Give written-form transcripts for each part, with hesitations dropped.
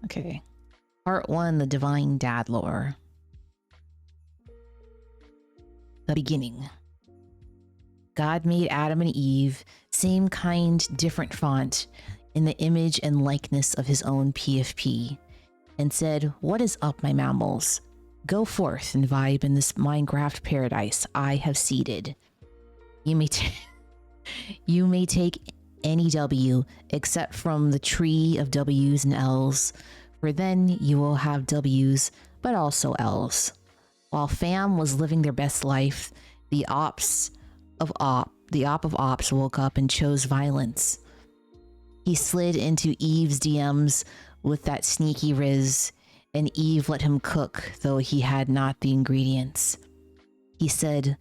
Okay. Part 1, the Divine Dad Lore. The beginning. God made Adam and Eve, same kind, different font, in the image and likeness of his own PFP, and said, "What is up, my mammals? Go forth and vibe in this Minecraft paradise I have seeded. You may take any W except from the tree of W's and L's, for then you will have W's, but also L's." While fam was living their best life, the op of ops woke up and chose violence. He slid into Eve's DMs with that sneaky riz, and Eve let him cook, though he had not the ingredients. He said,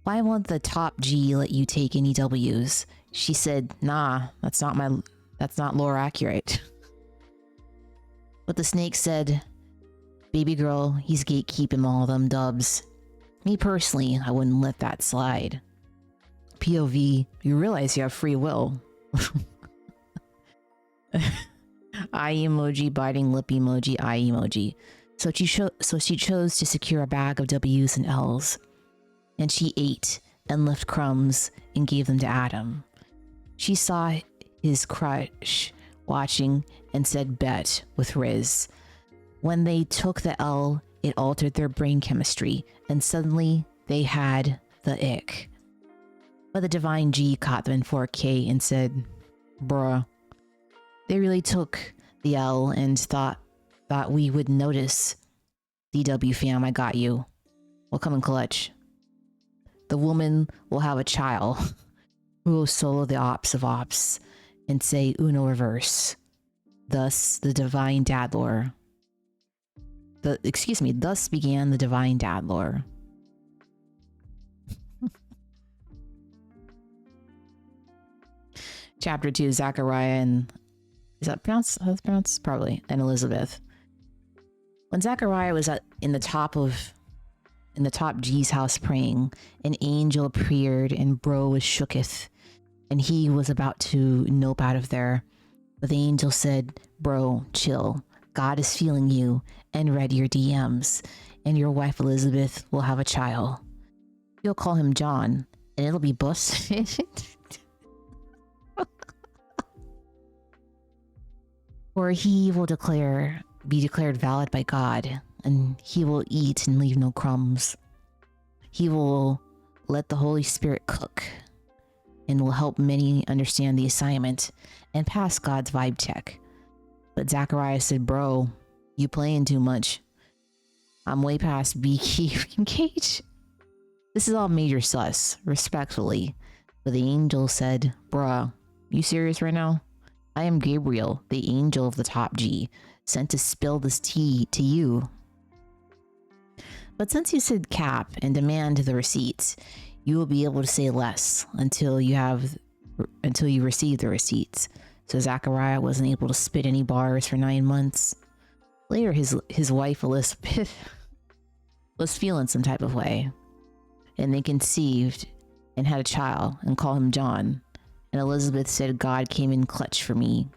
"Why won't the top G let you take any W's?" She said, "Nah, that's not lore accurate." But the snake said, "Baby girl, he's gatekeeping all them dubs. Me personally, I wouldn't let that slide." POV, you realize you have free will. Eye emoji, biting lip emoji, eye emoji. So she chose to secure a bag of W's and L's. And she ate and left crumbs and gave them to Adam. She saw his crush watching and said bet with Riz. When they took the L, it altered their brain chemistry, and suddenly they had the ick. But the Divine G caught them in 4K and said, "Bruh, they really took the L and thought we would notice. DW fam, I got you. We'll come in clutch. The woman will have a child who will solo the ops of ops and say Uno reverse. Thus the Divine Dad Lore. Thus began the Divine Dad Lore." Chapter 2, Zachariah and... Is that pronounced? How that's pronounced? Probably. And Elizabeth. When Zachariah was in the top G's house praying, an angel appeared and bro was shooketh, and he was about to nope out of there. But the angel said, "Bro, chill. God is feeling you and read your DMs, and your wife Elizabeth will have a child. You'll call him John, and it'll be busted." "For he will be declared valid by God, and he will eat and leave no crumbs. He will let the Holy Spirit cook, and will help many understand the assignment and pass God's vibe check." But Zachariah said, "Bro, you playing too much. I'm way past beekeeping cage. This is all major sus, respectfully." But the angel said, "Bruh, you serious right now? I am Gabriel, the angel of the top G, sent to spill this tea to you. But since you said cap and demand the receipts, you will be able to say less until you receive the receipts." So Zachariah wasn't able to spit any bars for 9 months. Later, his wife Elizabeth was feeling some type of way, and they conceived and had a child and called him John. And Elizabeth said, "God came in clutch for me."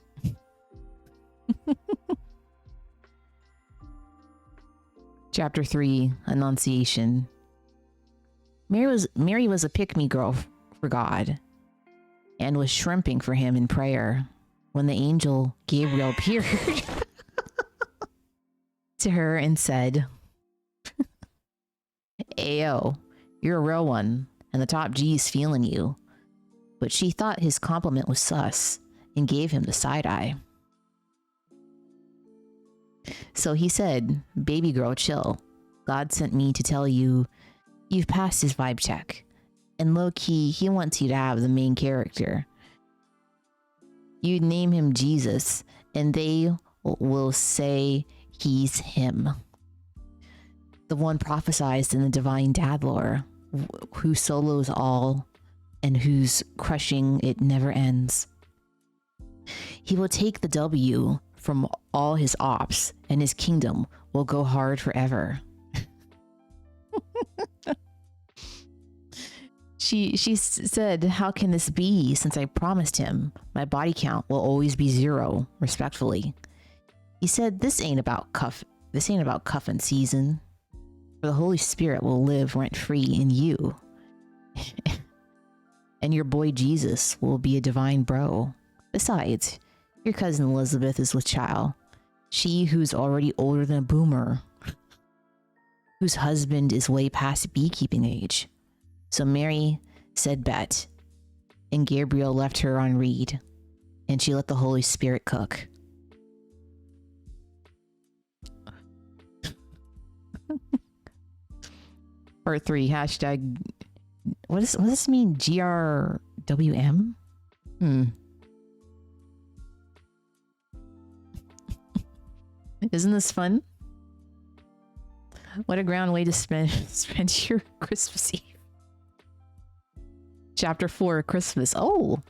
Chapter 3, Annunciation. Mary was a pick-me girl for God and was shrimping for him in prayer when the angel Gabriel appeared to her and said, "Ayo, you're a real one, and the top G's feeling you." But she thought his compliment was sus and gave him the side eye. So he said, "Baby girl, chill. God sent me to tell you you've passed his vibe check. And low-key, he wants you to have the main character. You name him Jesus, and they will say he's him. The one prophesied in the Divine Dad Lore, who solos all and whose crushing it never ends. He will take the W from all his ops, and his kingdom will go hard forever." She said, "How can this be, since I promised him my body count will always be 0, respectfully?" He said, this ain't about cuffing season. For the Holy Spirit will live rent-free in you. And your boy Jesus will be a divine bro. Besides, your cousin Elizabeth is with child. She who's already older than a boomer. Whose husband is way past beekeeping age. So Mary said bet. And Gabriel left her on read. And she let the Holy Spirit cook. Part 3, hashtag, what does this mean? GRWM? Isn't this fun? What a grand way to spend your Christmas Eve. Chapter 4, Christmas. Oh!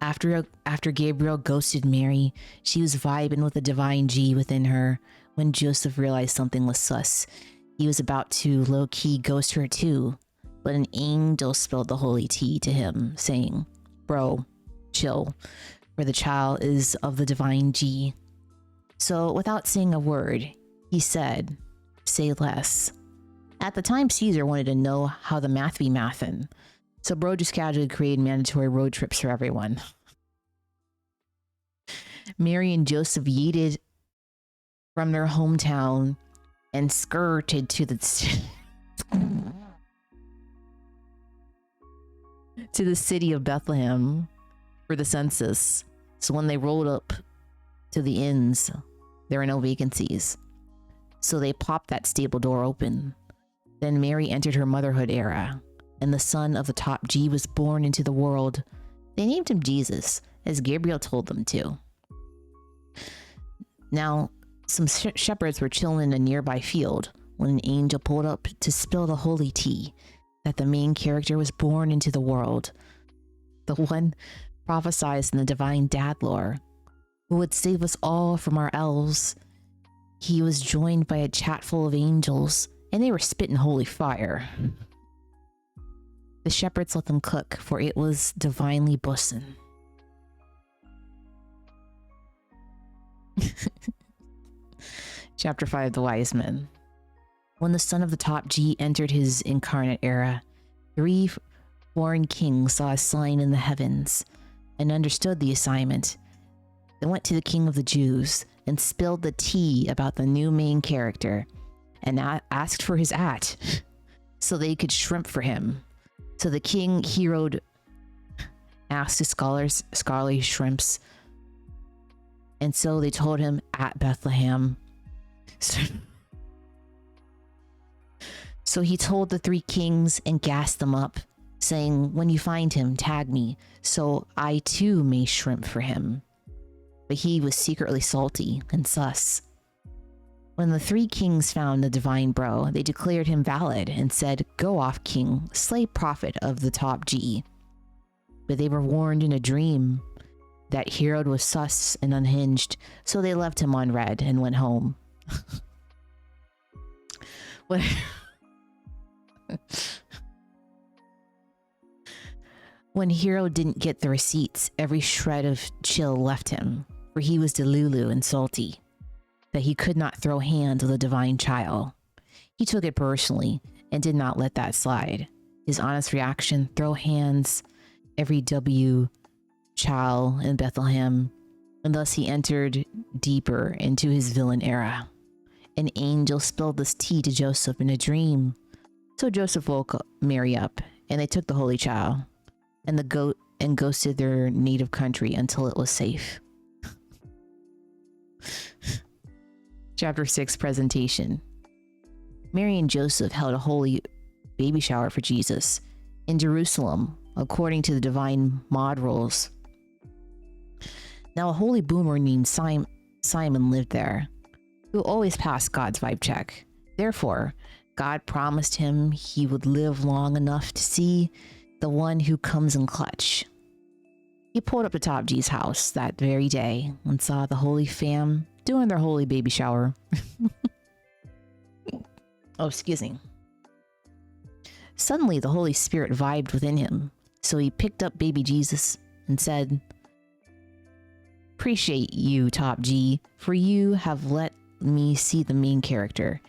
After Gabriel ghosted Mary, she was vibing with the divine G within her when Joseph realized something was sus. He was about to low-key ghost her too, but an angel spilled the holy tea to him, saying, bro, chill, for the child is of the divine G. So without saying a word, he said, say less. At the time, Caesar wanted to know how the math be mathin', so bro just casually created mandatory road trips for everyone. Mary and Joseph yeeted from their hometown and skirted to the city of Bethlehem for the census. So when they rolled up to the inns, there were no vacancies. So they popped that stable door open. Then Mary entered her motherhood era, and the son of the top G was born into the world. They named him Jesus, as Gabriel told them to. Now, some shepherds were chilling in a nearby field when an angel pulled up to spill the holy tea that the main character was born into the world. The one prophesied in the divine dad lore, who would save us all from our elves. He was joined by a chat full of angels, and they were spitting holy fire. The shepherds let them cook, for it was divinely bussin'. Chapter 5, The Wise Men. When the son of the top G entered his incarnate era, 3 foreign kings saw a sign in the heavens and understood the assignment. They went to the king of the Jews and spilled the tea about the new main character and asked for his at so they could shrimp for him. So the king Herod asked his scholarly shrimps, and so they told him at Bethlehem. So he told the 3 kings and gassed them up, saying, when you find him, tag me, so I too may shrimp for him. But he was secretly salty and sus. When the 3 kings found the divine bro, they declared him valid and said, go off, king, slay prophet of the top G. But they were warned in a dream that Herod was sus and unhinged, so they left him on red and went home. When Herod didn't get the receipts, every shred of chill left him, for he was delulu and salty, that he could not throw hands with a divine child. He took it personally and did not let that slide. His honest reaction, throw hands every W child in Bethlehem, and thus he entered deeper into his villain era. An angel spilled this tea to Joseph in a dream. So Joseph woke Mary up, and they took the holy child and the goat and ghosted their native country until it was safe. Chapter 6, Presentation. Mary and Joseph held a holy baby shower for Jesus in Jerusalem, according to the divine mod rules. Now a holy boomer named Simon lived there, who always passed God's vibe check. Therefore, God promised him he would live long enough to see the one who comes in clutch. He pulled up to Top G's house that very day and saw the holy fam doing their holy baby shower. Oh, excuse me. Suddenly, the Holy Spirit vibed within him, so he picked up baby Jesus and said, Appreciate you, Top G, for you have let me see the main character.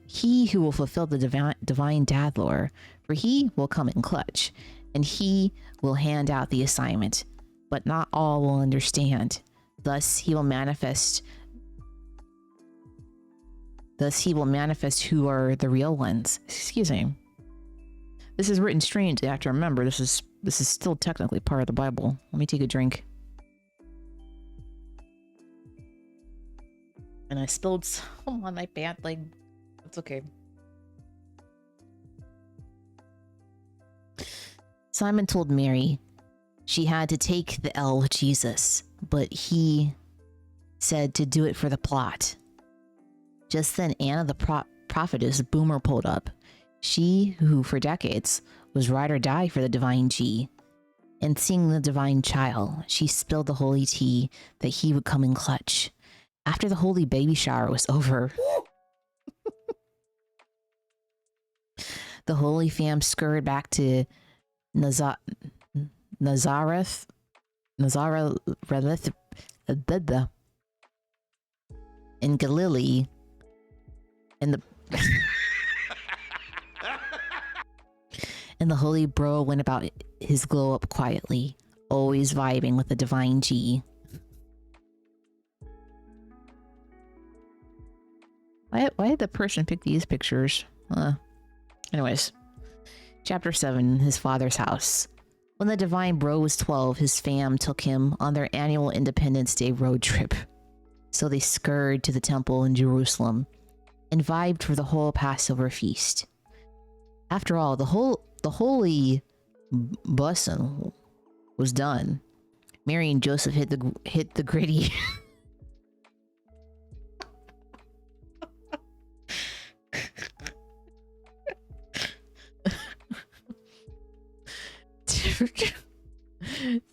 He who will fulfill the divine dad lore, for he will come in clutch, and he will hand out the assignment, but not all will understand. Thus he will manifest who are the real ones. Excuse me. This is written strange. I have to remember this is still technically part of the Bible. Let me take a drink. And I spilled some on my pant leg. It's okay. Simon told Mary she had to take the L with Jesus, but he said to do it for the plot. Just then Anna the prophetess Boomer pulled up. She who for decades was ride or die for the divine G. And seeing the divine child, she spilled the holy tea that he would come in clutch. After the holy baby shower was over, the holy fam scurried back to Nazareth in Galilee, and the holy bro went about his glow up quietly, always vibing with the divine G. Why did the person pick these pictures? Anyways, chapter 7, his father's house. When the divine bro was 12, his fam took him on their annual Independence Day road trip. So they scurried to the temple in Jerusalem and vibed for the whole Passover feast. After all, the holy bussin' was done. Mary and Joseph hit the gritty.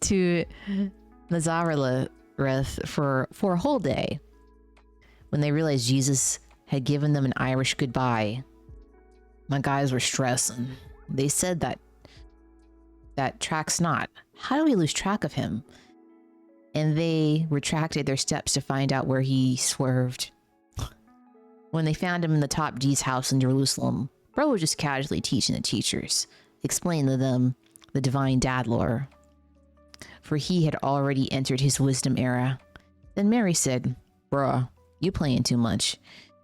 to Nazareth for a whole day. When they realized Jesus had given them an Irish goodbye, my guys were stressing. They said that tracks not. How do we lose track of him? And they retracted their steps to find out where he swerved. When they found him in the top G's house in Jerusalem, bro was just casually teaching the teachers, explaining to them the divine dad lore, for he had already entered his wisdom era. Then Mary said, "Bruh, you playing too much.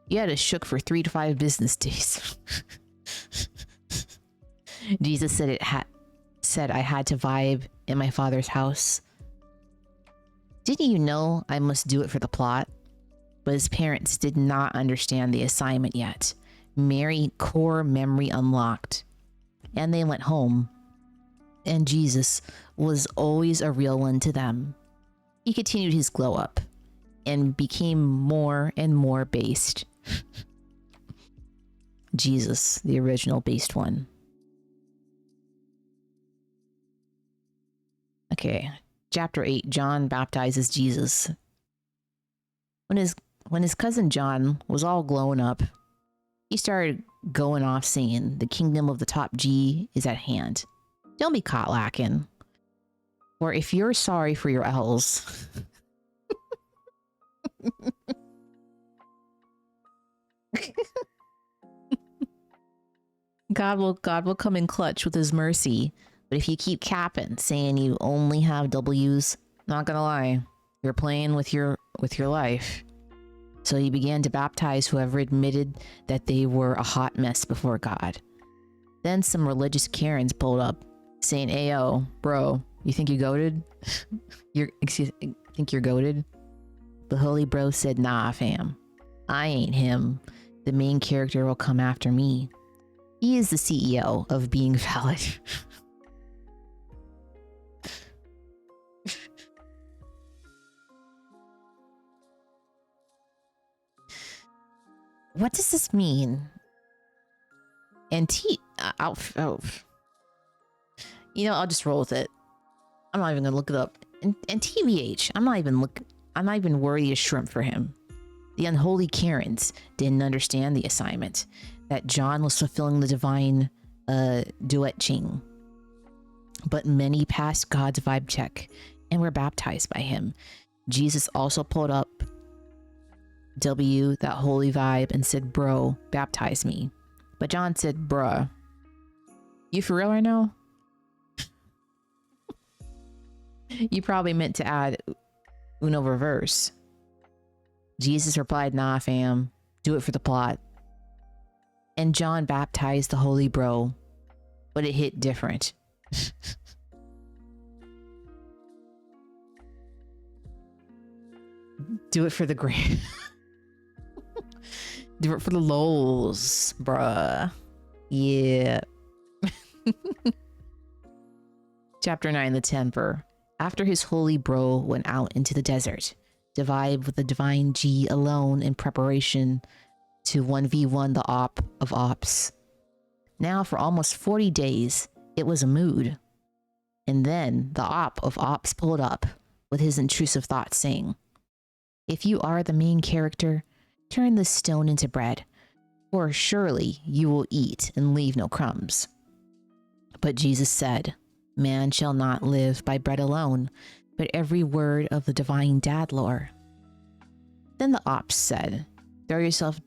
You had us shook for 3 to 5 business days." Jesus said I had to vibe in my father's house. Didn't you know I must do it for the plot? But his parents did not understand the assignment yet. Mary core memory unlocked, and they went home. And Jesus was always a real one to them. He continued his glow up and became more and more based. Jesus, the original based one. Okay, chapter 8, John baptizes Jesus. When his cousin John was all glowing up, he started going off saying the kingdom of the top G is at hand. Don't be caught lacking. Or if you're sorry for your L's. God will come in clutch with his mercy. But if you keep capping, saying you only have W's, not gonna lie, you're playing with your life. So he began to baptize whoever admitted that they were a hot mess before God. Then some religious Karens pulled up, saying, "Ayo, bro, you think you goated? Think you're goated?" The holy bro said, "Nah, fam. I ain't him. The main character will come after me. He is the CEO of being valid." What does this mean? And I'll just roll with it. I'm not even gonna look it up. And TBH, I'm not even worthy of shrimp for him. The unholy Karens didn't understand the assignment, that John was fulfilling the divine duet ching. But many passed God's vibe check and were baptized by him. Jesus also pulled up W, that holy vibe, and said, bro, baptize me. But John said, bruh, you for real right now? You probably meant to add uno reverse. Jesus replied, nah, fam, do it for the plot. And John baptized the holy bro, but it hit different. Do it for the grand. Do it for the lols, bruh. Yeah. Chapter 9, the Temper. After his holy bro went out into the desert, divide with the divine G alone in preparation to 1v1 the op of ops. Now for almost 40 days, it was a mood. And then the op of ops pulled up with his intrusive thoughts saying, if you are the main character, turn this stone into bread, for surely you will eat and leave no crumbs. But Jesus said, man shall not live by bread alone, but every word of the divine dad lore. Then the ops said, throw yourself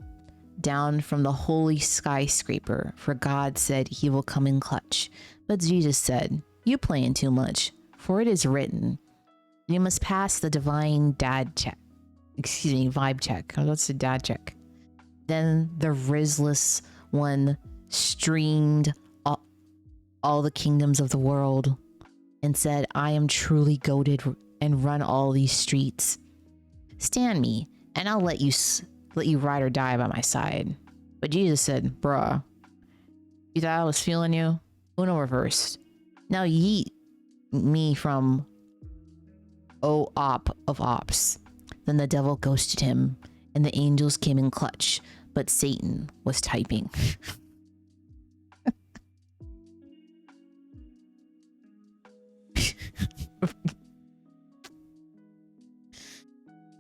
down from the holy skyscraper, for God said he will come in clutch. But Jesus said, you playing too much, for it is written, you must pass the divine dad check. Excuse me, vibe check. That's the dad check. Then the Rizless one streamed all the kingdoms of the world and said, I am truly goated and run all these streets. Stand me, and I'll let you ride or die by my side. But Jesus said, bruh, you thought I was feeling you? Uno reversed. Now yeet me from O op of ops. Then the devil ghosted him, and the angels came in clutch, but Satan was typing.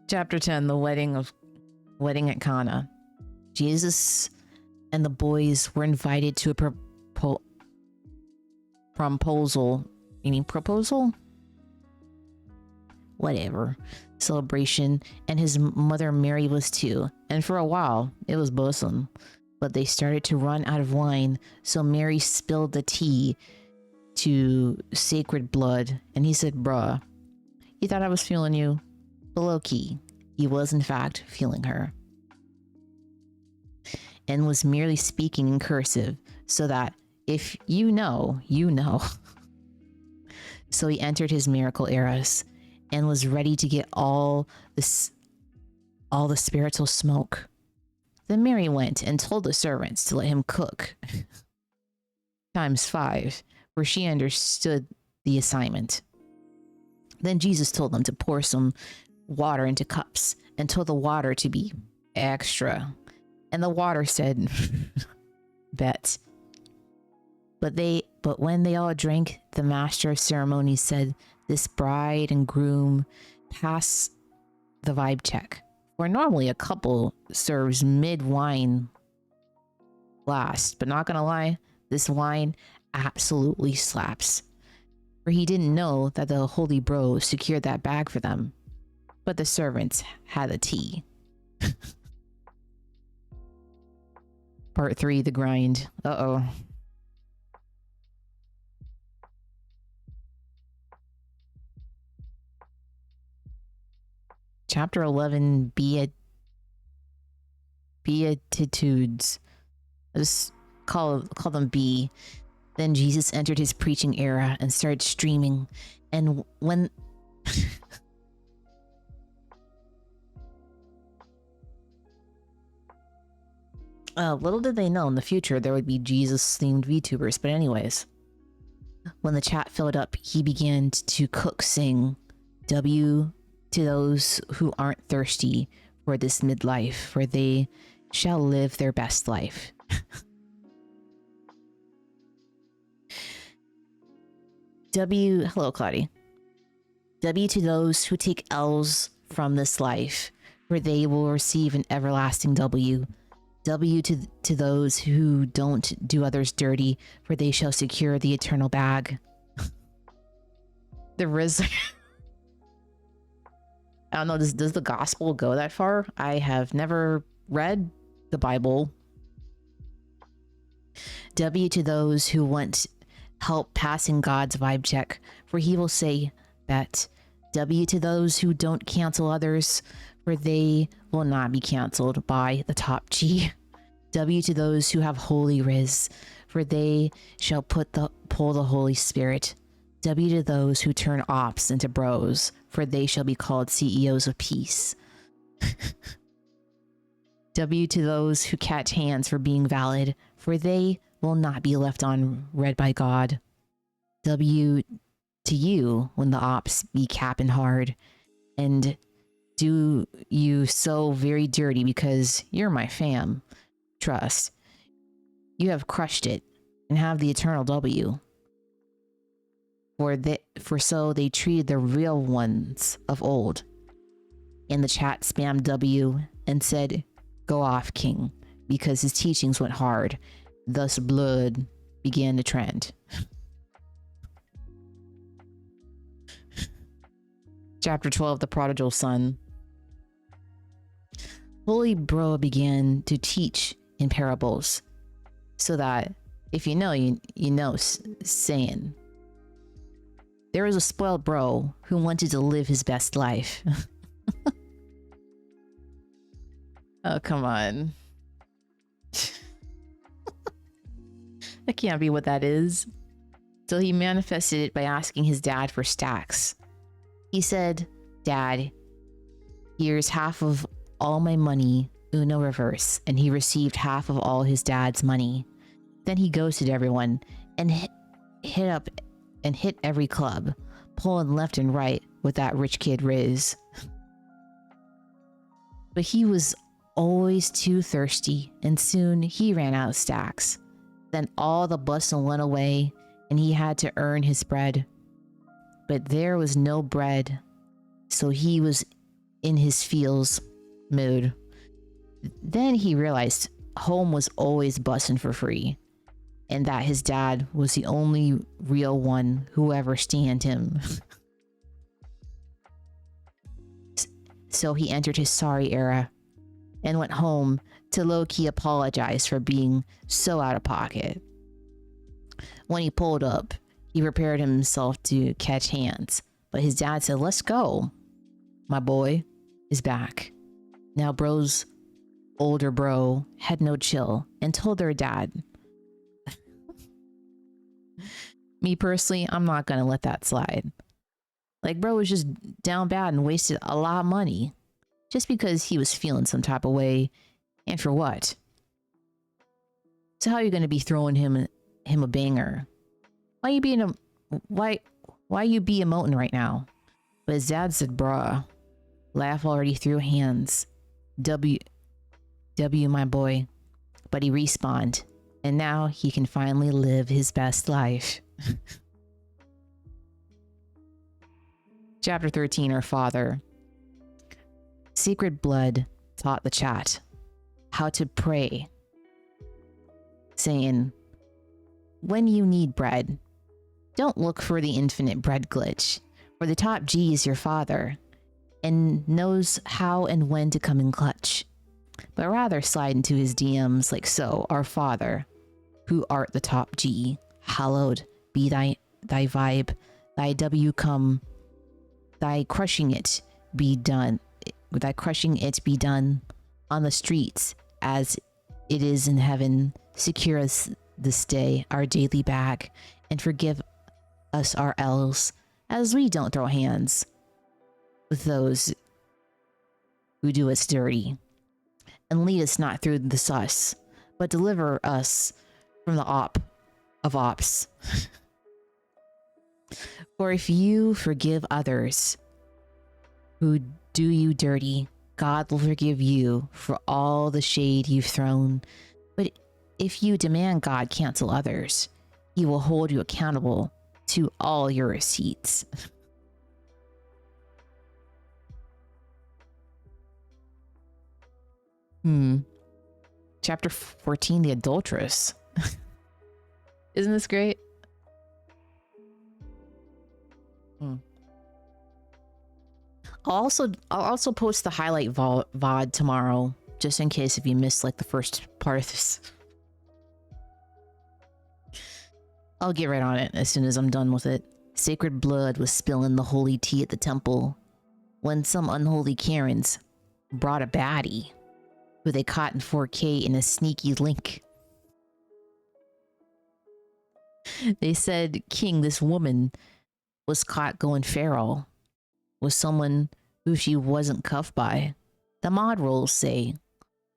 Chapter 10, the wedding at Cana. Jesus and the boys were invited to a proposal, meaning proposal? Whatever. Celebration, and his mother Mary was too. And for a while, it was bosom. But they started to run out of wine, so Mary spilled the tea to sacred blood, and he said, bruh, you thought I was feeling you? Below key, he was in fact feeling her. And was merely speaking in cursive, so that if you know, you know. So he entered his miracle eras, and was ready to get all the spiritual smoke. Then Mary went and told the servants to let him cook. Times 5, where she understood the assignment. Then Jesus told them to pour some water into cups and told the water to be extra. And the water said, bet. But when they all drank, the master of ceremonies said, this bride and groom pass the vibe check. For normally a couple serves mid-wine last, but not gonna lie, this wine absolutely slaps. For he didn't know that the holy bro secured that bag for them. But the servants had the tea. Part 3, the grind. Uh-oh. Chapter 11, Beatitudes. I'll just call them B. Then Jesus entered his preaching era and started streaming. And when... little did they know in the future there would be Jesus-themed VTubers. But anyways, when the chat filled up, he began to cook sing W to those who aren't thirsty for this midlife, for they shall live their best life. W, hello Claudia. W to those who take L's from this life, for they will receive an everlasting W. W to those who don't do others dirty, for they shall secure the eternal bag. The Riz. I don't know, does the gospel go that far? I have never read the Bible. W to those who want help passing God's vibe check, for he will say that. W to those who don't cancel others, for they will not be canceled by the top G. W to those who have holy riz, for they shall pull the Holy Spirit. W to those who turn ops into bros, for they shall be called CEOs of peace. W to those who catch hands for being valid, for they will not be left on read by God. W to you when the ops be capping hard, and do you so very dirty because you're my fam. Trust, you have crushed it and have the eternal W. For so they treated the real ones of old. And the chat spammed W and said, "Go off, King," because his teachings went hard. Thus blood began to trend. Chapter 12, The Prodigal Son. Holy Bro began to teach in parables, so that if you know, you know, saying, there was a spoiled bro who wanted to live his best life. Oh, come on. That can't be what that is. So he manifested it by asking his dad for stacks. He said, "Dad, here's half of all my money, Uno reverse," and he received half of all his dad's money. Then he ghosted everyone and hit every club, pulling left and right with that rich kid Riz. But he was always too thirsty, and soon he ran out of stacks. Then all the bustle went away, and he had to earn his bread. But there was no bread, so he was in his feels mood. Then he realized home was always bussin' for free, and that his dad was the only real one who ever stand him. So he entered his sorry era and went home to low-key apologize for being so out of pocket. When he pulled up, he prepared himself to catch hands, but his dad said, "Let's go. My boy is back." Now bro's older bro had no chill and told their dad, "Me personally, I'm not gonna let that slide. Like, bro was just down bad and wasted a lot of money just because he was feeling some type of way, and for what? So how are you gonna be throwing him a banger? Why you be emoting right now?" But his dad said, "Bruh, laugh already threw hands. W, my boy." But he respawned, and now he can finally live his best life. Chapter 13, Our Father. Secret Blood taught the chat how to pray, saying, "When you need bread, don't look for the infinite bread glitch, for the top G is your father, and knows how and when to come in clutch. But rather slide into his DMs like so, our Father, who art the top G, hallowed be thy vibe, thy W come, thy crushing it be done on the streets as it is in heaven. Secure us this day our daily bag, and forgive us our L's, as we don't throw hands with those who do us dirty. And lead us not through the sus, but deliver us from the of ops. For if you forgive others who do you dirty, God will forgive you for all the shade you've thrown. But if you demand God cancel others, he will hold you accountable to all your receipts." Chapter 14, The Adulteress. Isn't this great? I'll also post the highlight VOD tomorrow, just in case if you missed like the first part of this. I'll get right on it as soon as I'm done with it. Sacred blood was spilling the holy tea at the temple when some unholy Karens brought a baddie who they caught in 4K in a sneaky link. They said, King, this woman was caught going feral with someone who she wasn't cuffed by. The mod rules say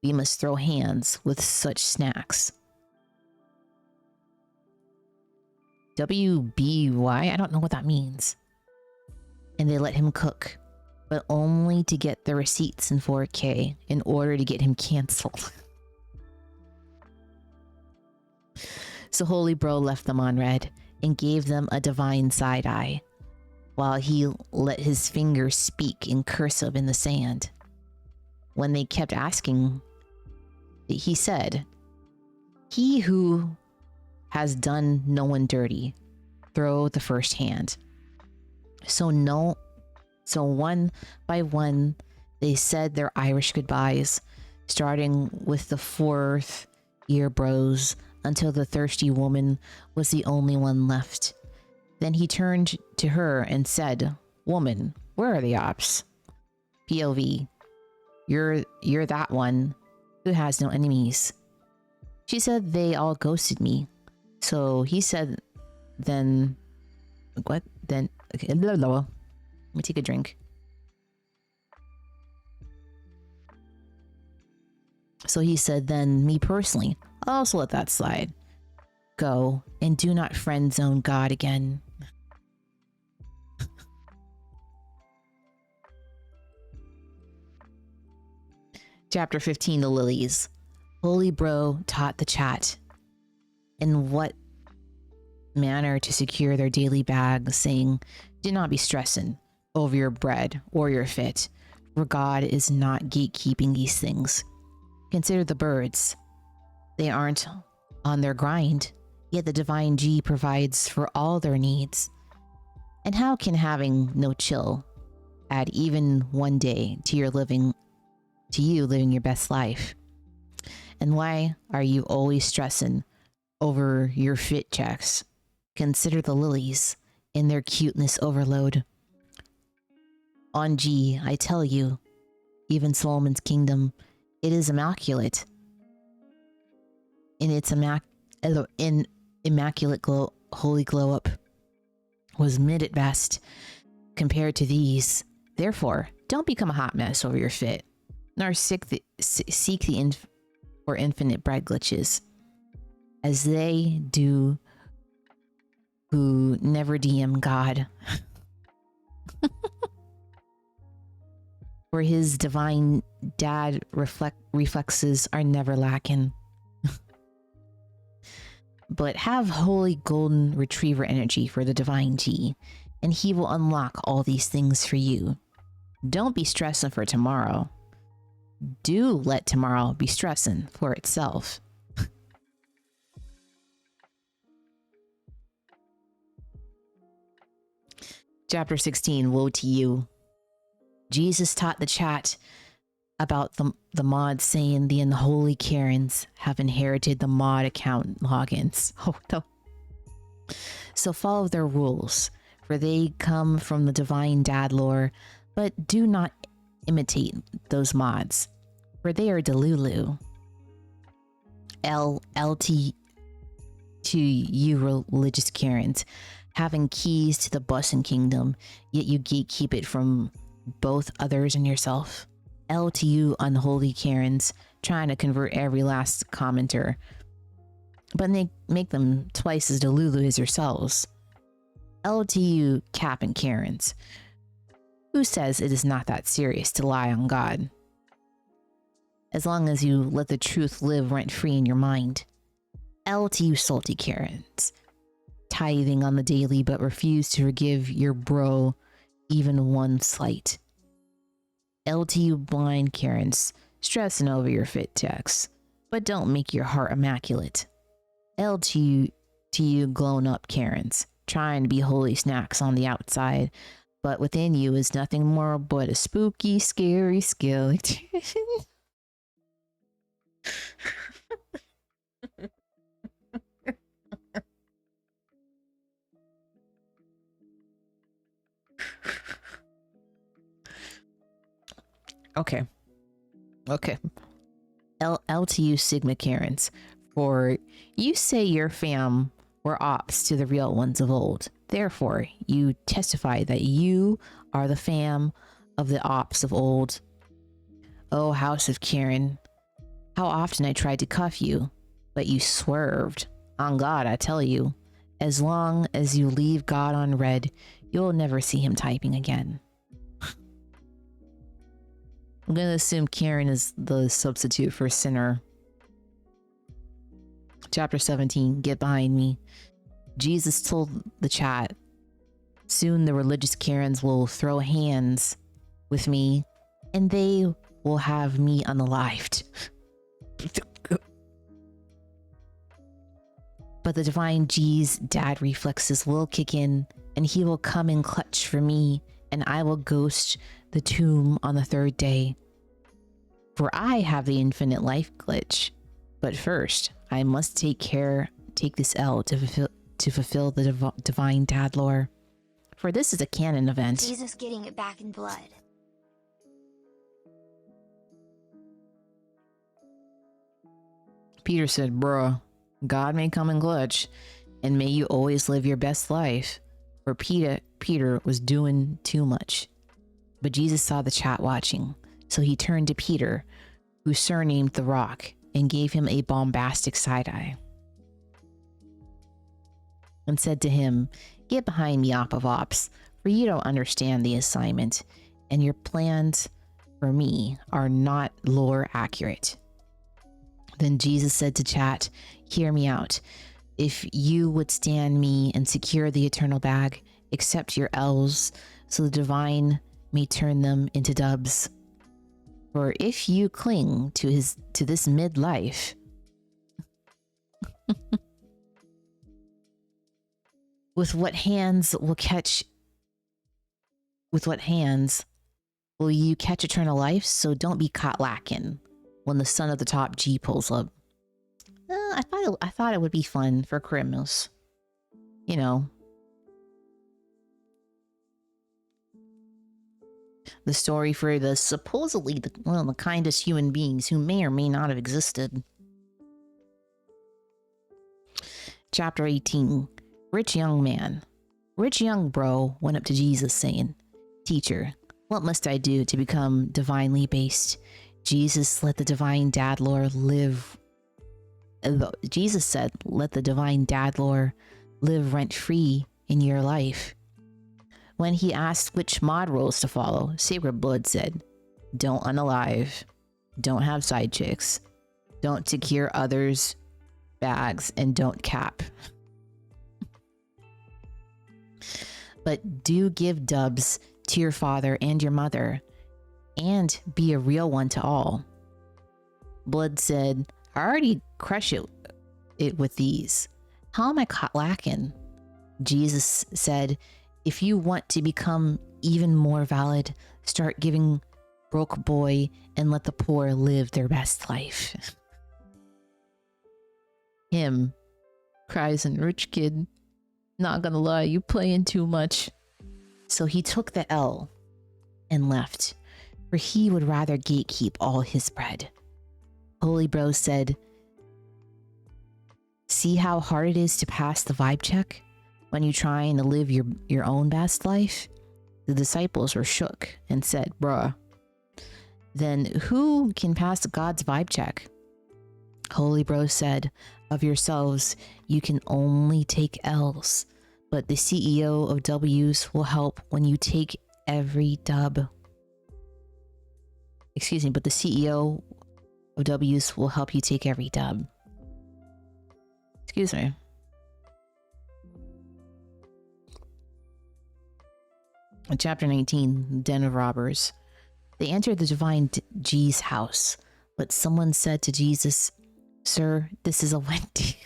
we must throw hands with such snacks. WBY? I don't know what that means. And they let him cook, but only to get the receipts in 4K in order to get him canceled. So Holy Bro left them on red and gave them a divine side eye, while he let his fingers speak in cursive in the sand. When they kept asking, he said, "He who has done no one dirty, throw the first hand." So one by one, they said their Irish goodbyes, starting with the fourth year bros, until the thirsty woman was the only one left. Then he turned to her and said, "Woman, where are the ops?" POV, you're that one who has no enemies. She said they all ghosted me. So he said, then, what? Then, okay, let me take a drink. So he said, then me personally, I'll also let that slide. Go and do not friend zone God again. Chapter 15, the lilies. Holy Bro taught the chat in what manner to secure their daily bag, saying, do not be stressing over your bread or your fit, for God is not gatekeeping these things. Consider the birds. They aren't on their grind, yet the divine G provides for all their needs. And how can having no chill add even one day to you living your best life? And why are you always stressing over your fit checks? Consider the lilies in their cuteness overload. On G, I tell you, even Solomon's kingdom, it is immaculate. In its immaculate glow, holy glow up was mid at best compared to these. Therefore, don't become a hot mess over your fit, nor seek the infinite bread glitches, as they do who never DM God. For his divine dad reflexes are never lacking. But have holy golden retriever energy for the divine G, and he will unlock all these things for you. Don't be stressing for tomorrow. Do let tomorrow be stressing for itself. Chapter 16, woe to you. Jesus taught the chat about the mods, saying the unholy Karens have inherited the mod account logins. Oh no. So follow their rules, for they come from the divine dad lore, but do not imitate those mods, for they are Delulu. LT to you religious Karens, having keys to the bussin' kingdom, yet you gatekeep it from both others and yourself. L to you unholy Karens, trying to convert every last commenter, but they make them twice as Delulu as yourselves. L to you Cap and Karens, who says it is not that serious to lie on God, as long as you let the truth live rent-free in your mind. L to you salty Karens, tithing on the daily but refuse to forgive your bro even one slight. L to you blind Karens, stressing over your fit checks, but don't make your heart immaculate. L to you grown up Karens, trying to be holy snacks on the outside, but within you is nothing more but a spooky, scary skeleton. Okay. L to you, Sigma Karens. For you say your fam were ops to the real ones of old. Therefore, you testify that you are the fam of the ops of old. O House of Karen, how often I tried to cuff you, but you swerved. On God, I tell you, as long as you leave God on red, you'll never see him typing again. I'm going to assume Karen is the substitute for sinner. Chapter 17, Get Behind Me. Jesus told the chat, soon the religious Karens will throw hands with me and they will have me unalived. But the divine G's dad reflexes will kick in and he will come in clutch for me and I will ghost the tomb on the third day. For I have the infinite life glitch. But first, I must take this L to fulfill the divine dad lore. For this is a canon event. Jesus getting it back in blood. Peter said, bruh, God may come in clutch, and may you always live your best life. For Peter was doing too much. But Jesus saw the chat watching, so he turned to Peter, who surnamed the Rock, and gave him a bombastic side-eye. And said to him, get behind me, op of ops, for you don't understand the assignment, and your plans for me are not lore accurate. Then Jesus said to chat, hear me out. If you would stand me and secure the eternal bag, accept your L's, so the divine may turn them into dubs. For if you cling to this midlife, with what hands will you catch eternal life? So don't be caught lacking when the son of the top G pulls up. I thought it would be fun for criminals, you know. The story for the supposedly the kindest human beings who may or may not have existed. Chapter 18. Rich young man. Rich young bro went up to Jesus saying, Teacher, what must I do to become divinely based? Jesus, let the divine dad lore live. Jesus said, let the divine dad lore live rent free in your life. When he asked which mod rules to follow, Sacred Blood said, don't unalive, don't have side chicks, don't secure others' bags, and don't cap. But do give dubs to your father and your mother, and be a real one to all. Blood said, I already crush it with these. How am I caught lacking? Jesus said, if you want to become even more valid, start giving broke boy and let the poor live their best life. Him cries and rich kid, not gonna lie, you playing too much. So he took the L and left, for he would rather gatekeep all his bread. Holy Bro said, see how hard it is to pass the vibe check when you're trying to live your own best life? The disciples were shook and said, bruh, then who can pass God's vibe check? Holy Bro said, of yourselves, you can only take L's, but the CEO of W's will help when you take every dub. Excuse me, but the CEO of W's will help you take every dub. Excuse me. Chapter 19, Den of Robbers. They entered the divine G's house, but someone said to Jesus, Sir, this is a Wendy.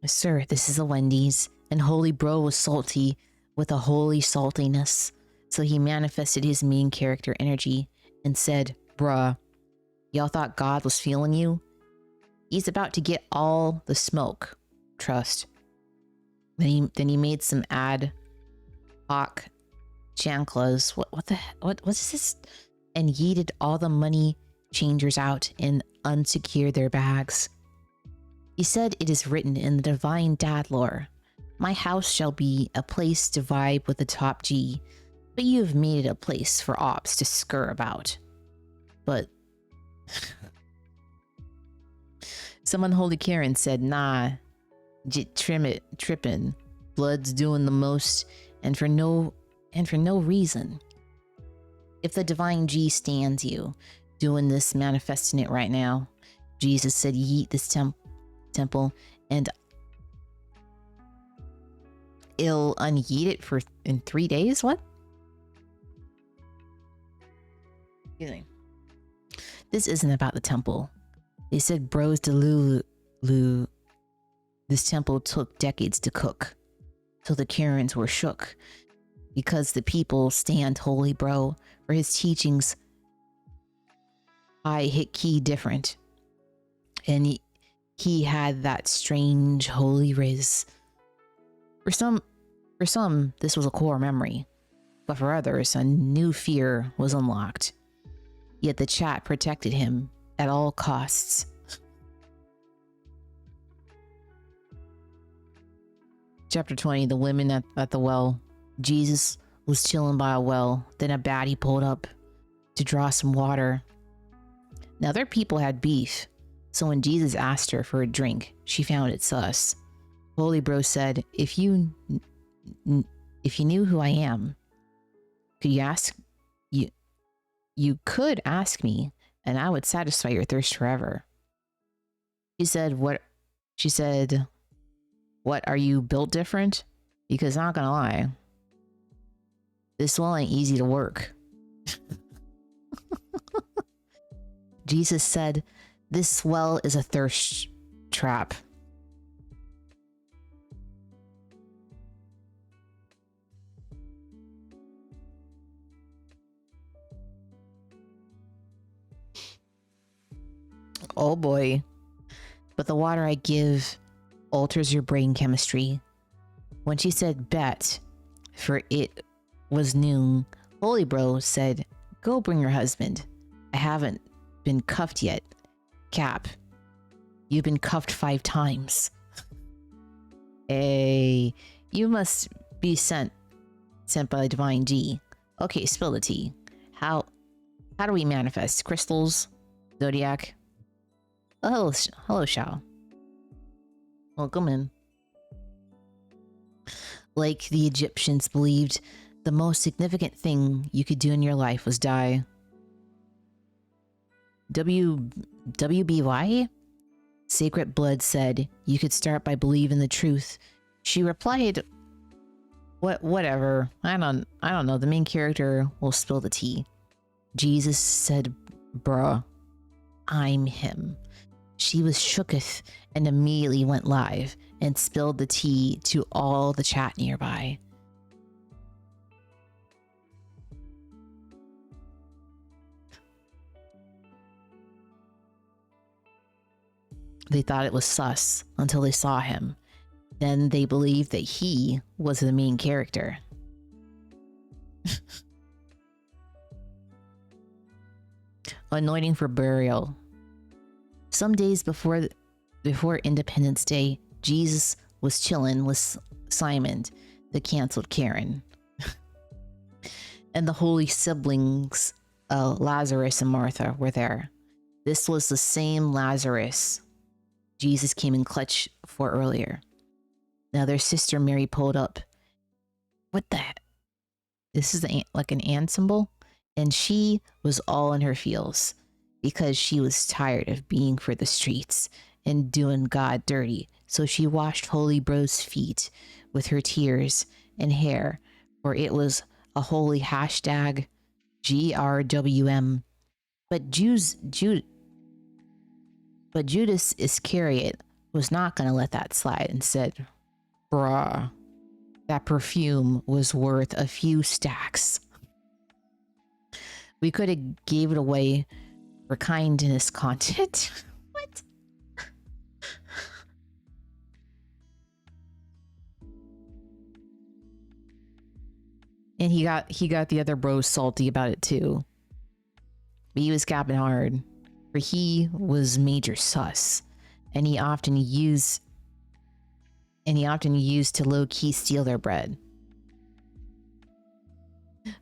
Sir, this is a Wendy's, and Holy Bro was salty with a holy saltiness. So he manifested his main character energy and said, bruh, y'all thought God was feeling you? He's about to get all the smoke. Trust. Then he made some ad hoc chanclas. What's this? And yeeted all the money changers out and unsecured their bags. He said, it is written in the divine dad lore, my house shall be a place to vibe with the top G, but you have made it a place for ops to scurr about. But some unholy Karen said, nah, trippin', blood's doing the most, and for no reason. If the divine G stands you, doing this, manifesting it right now, Jesus said, yeet this temple, and it'll unyeet it in 3 days? What? This isn't about the temple. They said bros to Lulu. This temple took decades to cook, till the Karens were shook, because the people stand holy bro for his teachings. I hit key different, and he had that strange holy riz. For some, this was a core memory, but for others, a new fear was unlocked. Yet the chat protected him at all costs. Chapter 20, the women at the well. Jesus was chilling by a well. Then a baddie pulled up to draw some water. Now their people had beef, so when Jesus asked her for a drink, she found it sus. Holy Bro said, if you knew who I am, could you ask? You could ask me, and I would satisfy your thirst forever. She said, what? She said, what, are you built different? Because not gonna lie, this well ain't easy to work. Jesus said, this well is a thirst trap. Oh boy. But the water I give alters your brain chemistry. When she said bet, for it was noon, Holy Bro said, go bring your husband. I haven't been cuffed yet. Cap, you've been cuffed 5 times. Hey, you must be sent by Divine G. Okay, spill the tea. How do we manifest? Crystals? Zodiac? Oh, hello, Shao. Welcome in. Like the Egyptians believed, the most significant thing you could do in your life was die. WBY? Sacred Blood said you could start by believing the truth. She replied, whatever. I don't know. The main character will spill the tea. Jesus said, bruh, I'm him. She was shooketh and immediately went live and spilled the tea to all the chat nearby. They thought it was sus until they saw him. Then they believed that he was the main character. Anointing for burial. Some days before Independence Day, Jesus was chilling with Simon, the canceled Karen. And the holy siblings, Lazarus and Martha, were there. This was the same Lazarus Jesus came in clutch for earlier. Now their sister Mary pulled up. What the heck? This is like an ant symbol? And she was all in her feels because she was tired of being for the streets and doing God dirty. So she washed Holy Bro's feet with her tears and hair, for it was a holy hashtag GRWM. But Judas Iscariot was not going to let that slide and said, bruh, that perfume was worth a few stacks. We could have gave it away for kindness content. What? And he got the other bros salty about it too. But he was capping hard, for he was major sus, and he often used to low-key steal their bread.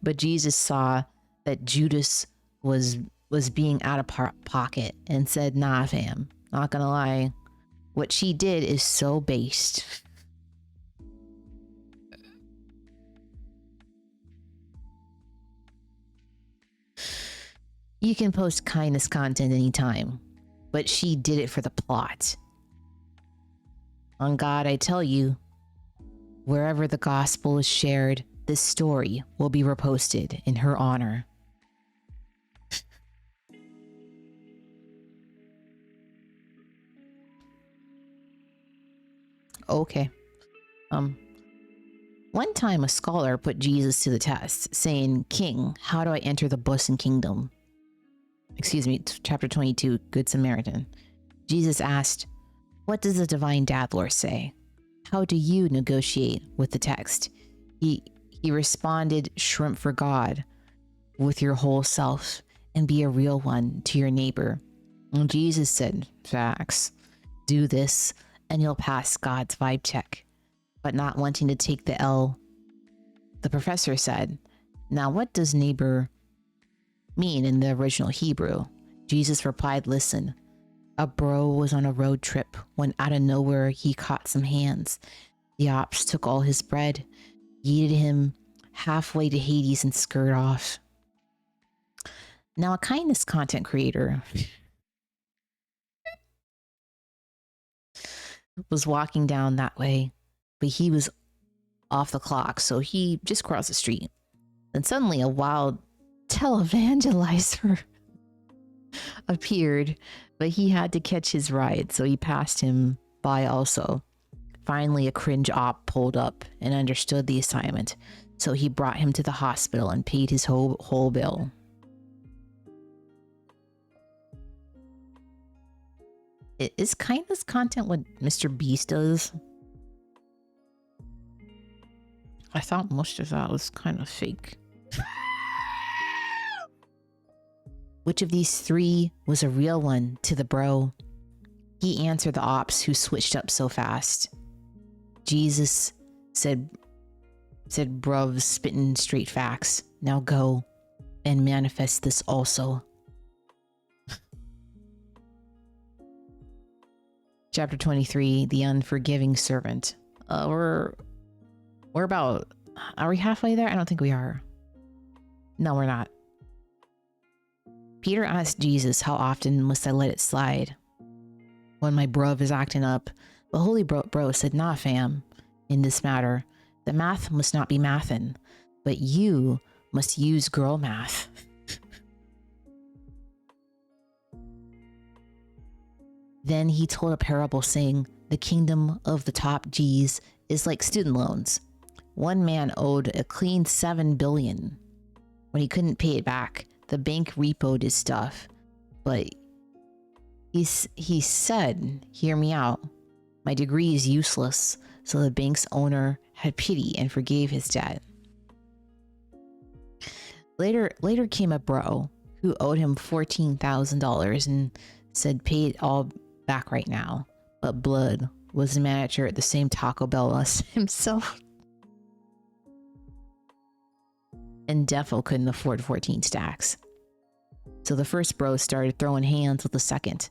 But Jesus saw that Judas was being out of pocket and said, nah fam, not gonna lie, what she did is so based. You can post kindness content anytime, but she did it for the plot. On God, I tell you, wherever the gospel is shared, this story will be reposted in her honor. Okay. One time a scholar put Jesus to the test, saying, King, how do I enter the blessed kingdom? Excuse me, chapter 22, Good Samaritan. Jesus asked, what does the divine dad lore say? How do you negotiate with the text? He responded, shrimp for God with your whole self and be a real one to your neighbor. And Jesus said, facts. Do this and you'll pass God's vibe check. But not wanting to take the L, the professor said, now what does neighbor mean in the original Hebrew? Jesus replied, listen, a bro was on a road trip when out of nowhere he caught some hands. The ops took all his bread, yeeted him halfway to Hades and scurried off. Now a kindness content creator was walking down that way, but he was off the clock, so he just crossed the street. Then suddenly a wild televangelizer appeared, but he had to catch his ride, so he passed him by also. Finally, a cringe op pulled up and understood the assignment, so he brought him to the hospital and paid his whole bill. Is kindness content what Mr. Beast does? I thought most of that was kind of fake. Which of these three was a real one to the bro? He answered the ops who switched up so fast. Jesus said bruv, spitting straight facts. Now go and manifest this also. Chapter 23, The Unforgiving Servant. We're about, are we halfway there? I don't think we are. No, we're not. Peter asked Jesus, how often must I let it slide when my bruv is acting up? The holy bro said, nah fam, in this matter, the math must not be mathin', but you must use girl math. Then he told a parable saying, the kingdom of the top G's is like student loans. One man owed a clean $7 billion. When he couldn't pay it back, the bank repoed his stuff. But he said, hear me out. My degree is useless. So the bank's owner had pity and forgave his debt. Later came a bro who owed him $14,000 and said pay it all back right now. But Blood was the manager at the same Taco Bell as himself. And defo couldn't afford 14 stacks. So the first bro started throwing hands with the second.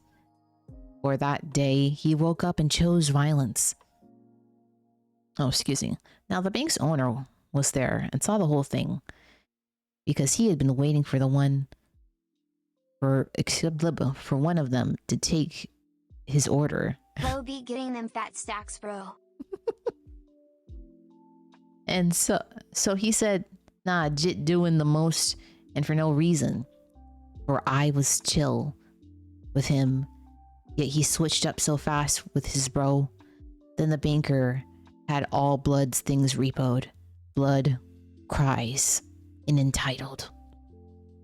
For that day, he woke up and chose violence. Oh, excuse me. Now the bank's owner was there and saw the whole thing because he had been waiting for one of them to take his order. Bro be getting them fat stacks, bro. And so he said, nah, Jit doing the most and for no reason. for I was chill with him, yet he switched up so fast with his bro. Then the banker had all Blood's things repoed. Blood, cries, and entitled.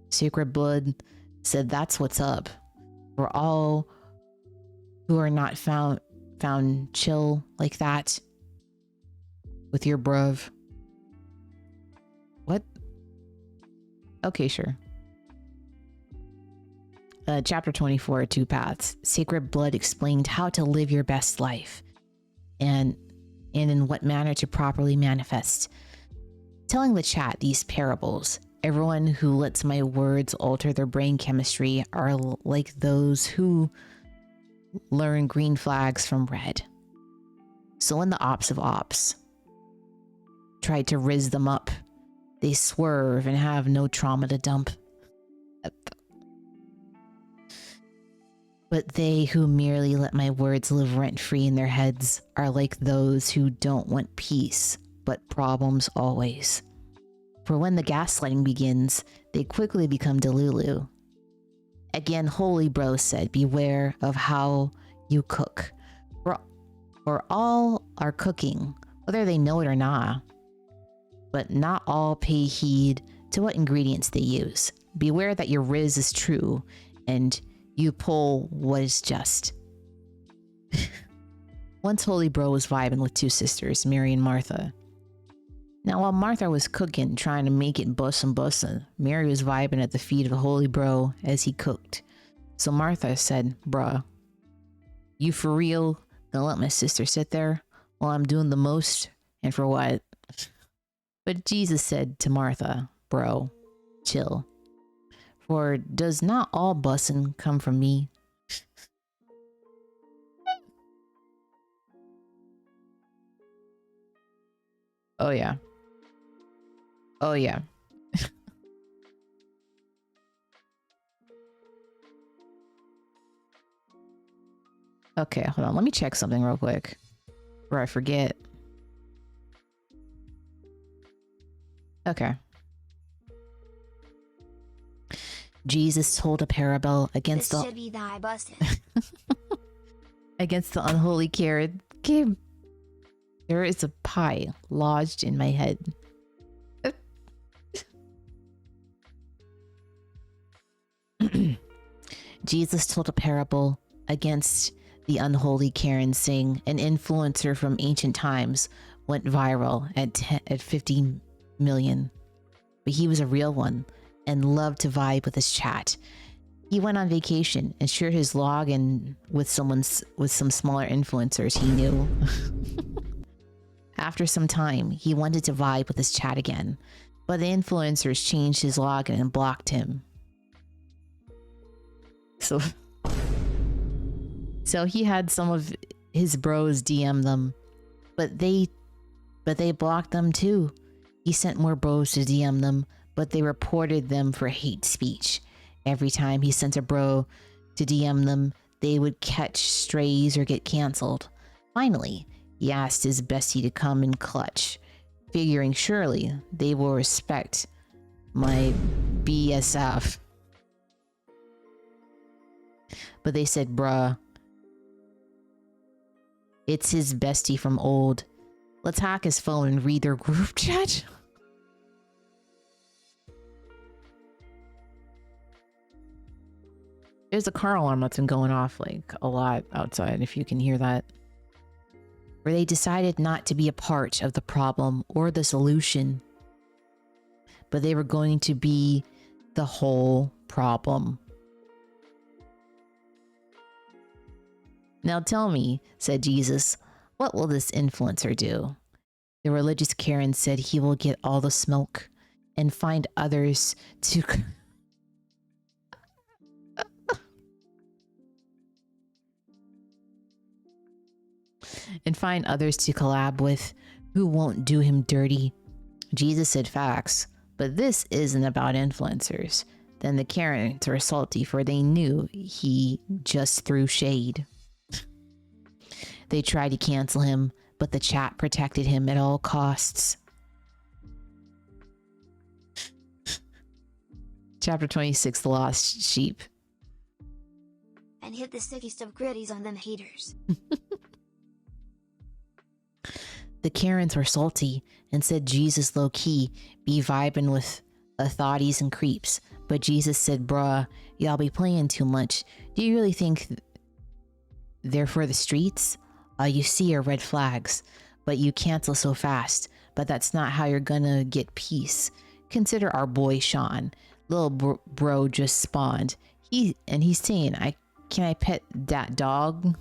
Sacred Blood said that's what's up. For all who are not found chill like that with your bruv. What? Okay, sure. Chapter 24, Two Paths. Sacred Blood explained how to live your best life and in what manner to properly manifest. Telling the chat these parables, everyone who lets my words alter their brain chemistry are like those who learn green flags from red. So when the ops of ops tried to riz them up, they swerve and have no trauma to dump. But they who merely let my words live rent-free in their heads are like those who don't want peace, but problems always. For when the gaslighting begins, they quickly become Delulu. Again, Holy Bro said, beware of how you cook. For all are cooking, whether they know it or not. But not all pay heed to what ingredients they use. Beware that your riz is true, and you pull what is just. Once Holy Bro was vibing with two sisters, Mary and Martha. Now while Martha was cooking, trying to make it bussin', Mary was vibing at the feet of Holy Bro as he cooked. So Martha said, bruh, you for real gonna let my sister sit there while I'm doing the most, and for what? But Jesus said to Martha, bro, chill. For does not all bussin' come from me? Oh yeah. Oh yeah. Okay, hold on. Let me check something real quick before I forget. Okay. Jesus told a parable against This should be the high busted. against the unholy carrot. There is a pie lodged in my head. Jesus told a parable against the unholy Karen, saying an influencer from ancient times went viral at 50 million, but he was a real one and loved to vibe with his chat. He went on vacation and shared his login with some smaller influencers he knew. After some time, he wanted to vibe with his chat again, but the influencers changed his login and blocked him. So he had some of his bros DM them, but they blocked them too. He sent more bros to DM them, but they reported them for hate speech. Every time he sent a bro to DM them, they would catch strays or get canceled. Finally, he asked his bestie to come in clutch, figuring surely they will respect my BSF. But they said, bruh, it's his bestie from old. Let's hack his phone and read their group chat. There's a car alarm that's been going off like a lot outside, if you can hear that. Where they decided not to be a part of the problem or the solution, but they were going to be the whole problem. Now tell me, said Jesus, what will this influencer do? The religious Karen said he will get all the smoke and find others to... and find others to collab with who won't do him dirty. Jesus said facts, but this isn't about influencers. Then the Karens were salty, for they knew he just threw shade. They tried to cancel him, but the chat protected him at all costs. Chapter 26, The Lost Sheep. And hit the sickest of gritties on them haters. The Karens were salty and said Jesus low-key be vibing with thotties and creeps. But Jesus said, bruh, y'all be playing too much. Do you really think they're for the streets? All you see are red flags, but you cancel so fast. But that's not how you're gonna get peace. Consider our boy Sean. Little bro just spawned. He's saying, can I pet that dog?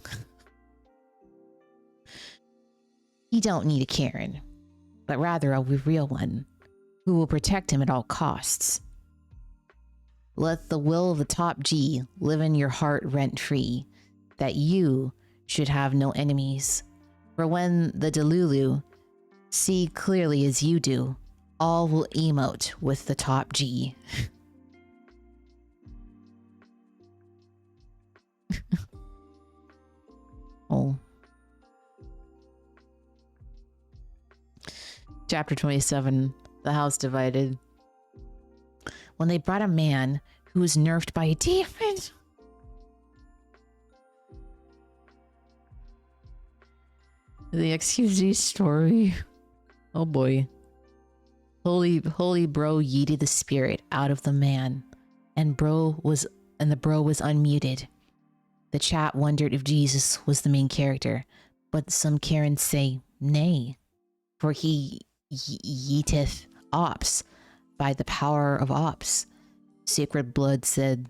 He don't need a Karen, but rather a real one who will protect him at all costs. Let the will of the top G live in your heart rent-free, that you should have no enemies. For when the Delulu see clearly as you do, all will emote with the top G. Oh. Chapter 27, The House Divided. When they brought a man who was nerfed by a demon. The XQZ story. Oh boy. Holy bro yeeted the spirit out of the man, and the bro was unmuted. The chat wondered if Jesus was the main character, but some Karens say nay, for he yeeteth ops by the power of ops. Sacred Blood said,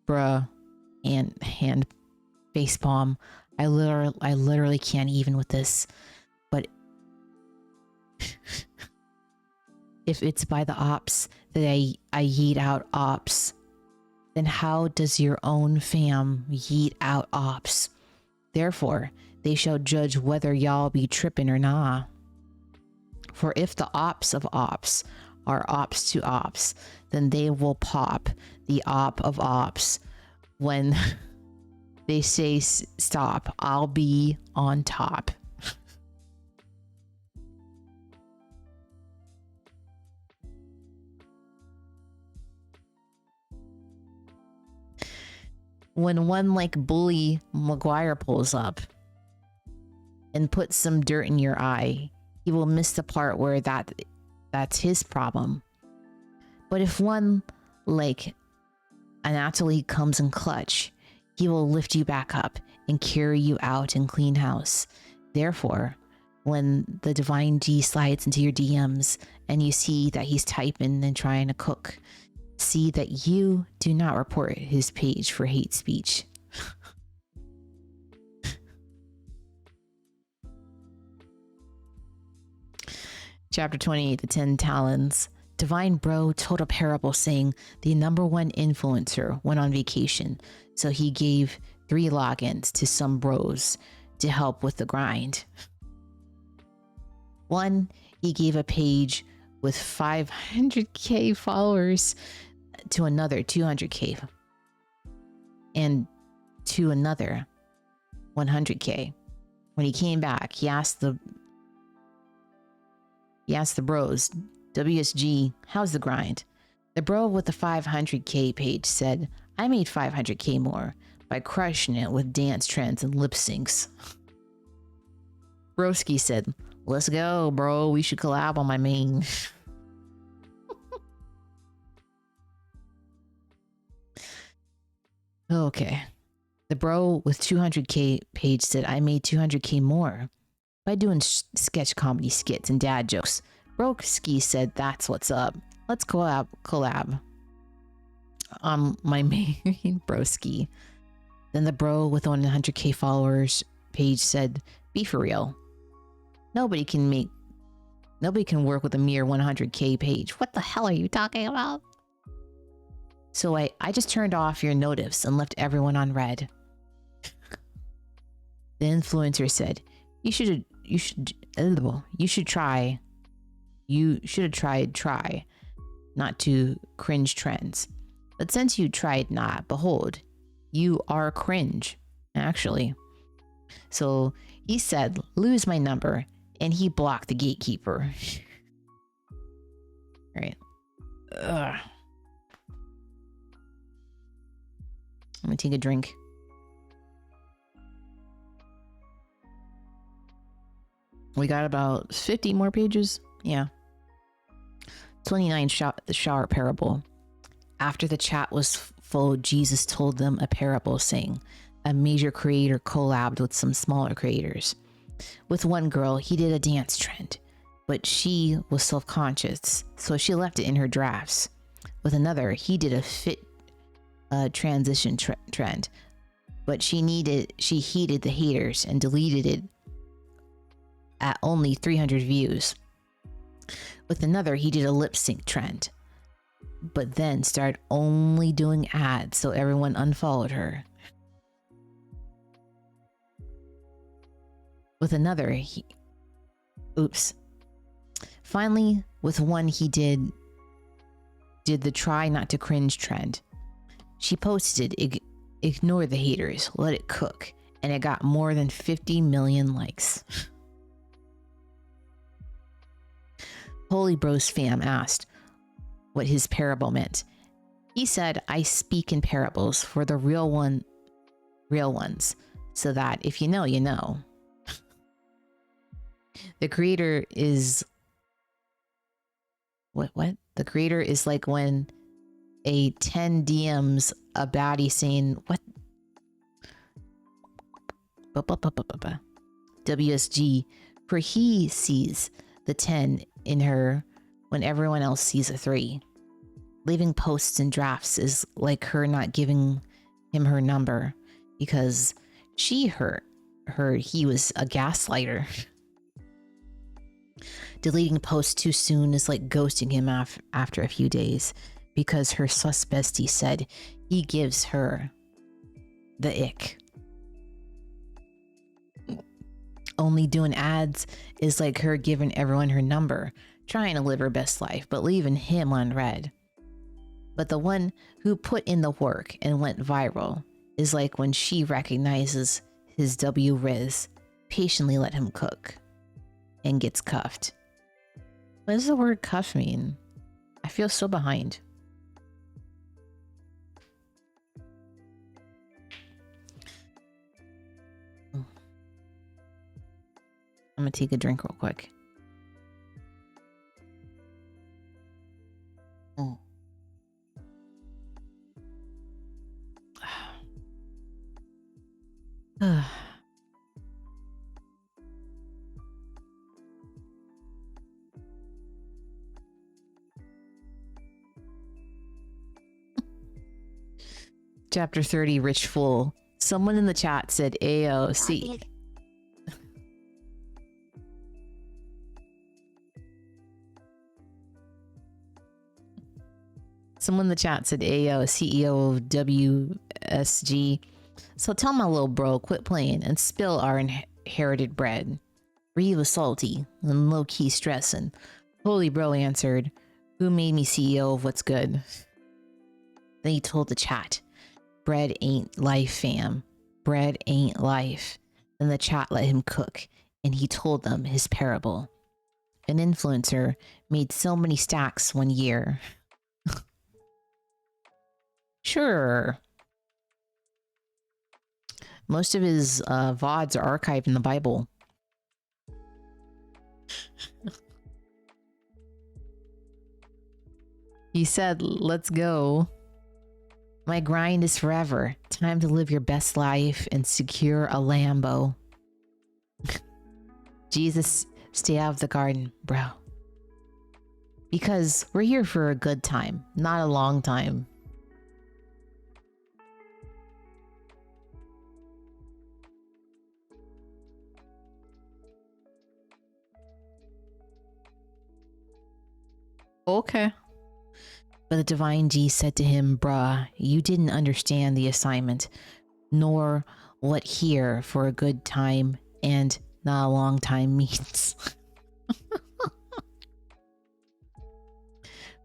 bruh, and hand facepalm. I literally can't even with this, but if it's by the ops that I yeet out ops, then how does your own fam yeet out ops? Therefore, they shall judge whether y'all be tripping or nah. For if the ops of ops are ops to ops, then they will pop the op of ops. When they say stop, I'll be on top. When one like Bully Maguire pulls up and puts some dirt in your eye, he will miss the part where that's his problem. But if one like Anatoly comes in clutch, he will lift you back up and carry you out in clean house. Therefore, when the divine G slides into your DMs and you see that he's typing and trying to cook, see that you do not report his page for hate speech. Chapter 28, The 10 Talons. Divine Bro told a parable saying the #1 influencer went on vacation, so he gave 3 logins to some bros to help with the grind. One, he gave a page with 500k followers to another 200k, and to another 100k. When he came back, he asked the bros, WSG, how's the grind? The bro with the 500k page said, I made 500k more by crushing it with dance trends and lip syncs. Broski said, let's go, bro. We should collab on my main. Okay. The bro with 200k page said, I made 200k more by doing sketch comedy skits and dad jokes. Broski said, that's what's up. Let's collab. My main broski. Then the bro with 100k followers page said, be for real. Nobody can work with a mere 100k page. What the hell are you talking about? So I just turned off your notifs and left everyone on red. The influencer said, you should have tried not to cringe trends. But since you tried not, behold, you are cringe, actually. So he said, lose my number, and he blocked the gatekeeper. Right. Ugh. I'm gonna take a drink. We got about 50 more pages. Yeah. 29, the shower parable. After the chat was full, Jesus told them a parable saying, a major creator collabed with some smaller creators. With one girl, he did a dance trend, but she was self-conscious, so she left it in her drafts. With another, he did a fit transition trend, but she heeded the haters and deleted it at only 300 views. With another, he did a lip sync trend, but then started only doing ads, so everyone unfollowed her. With another, finally, with one, he did the try not to cringe trend. She posted, ignore the haters, let it cook, and it got more than 50 million likes. Holy Bros fam asked what his parable meant. He said, I speak in parables for the real ones, so that if you know, you know. The creator is what? The creator is like when a 10 DMs a baddie saying what? WSG, for he sees the 10 in her when everyone else sees a 3. Leaving posts and drafts is like her not giving him her number because she heard he was a gaslighter. Deleting posts too soon is like ghosting him after a few days because her sus bestie said he gives her the ick. Only doing ads is like her giving everyone her number, trying to live her best life, but leaving him unread. But the one who put in the work and went viral is like when she recognizes his W-Riz, patiently let him cook, and gets cuffed. What does the word cuff mean? I feel so behind. I'm gonna take a drink real quick. Oh. Chapter 30, Rich Fool. Someone in the chat said AOC. Someone in the chat said AO, CEO of WSG. So tell my little bro, quit playing and spill our inherited bread. Ree was salty and low-key stressing. Holy Bro answered, who made me CEO of what's good? Then he told the chat, bread ain't life, fam. Bread ain't life. Then the chat let him cook, and he told them his parable. An influencer made so many stacks one year. Sure. Most of his VODs are archived in the Bible. He said, let's go. My grind is forever. Time to live your best life and secure a Lambo. Jesus, stay out of the garden, bro. Because we're here for a good time, not a long time. Okay. But the Divine G said to him, bruh, you didn't understand the assignment, nor what here for a good time and not a long time means.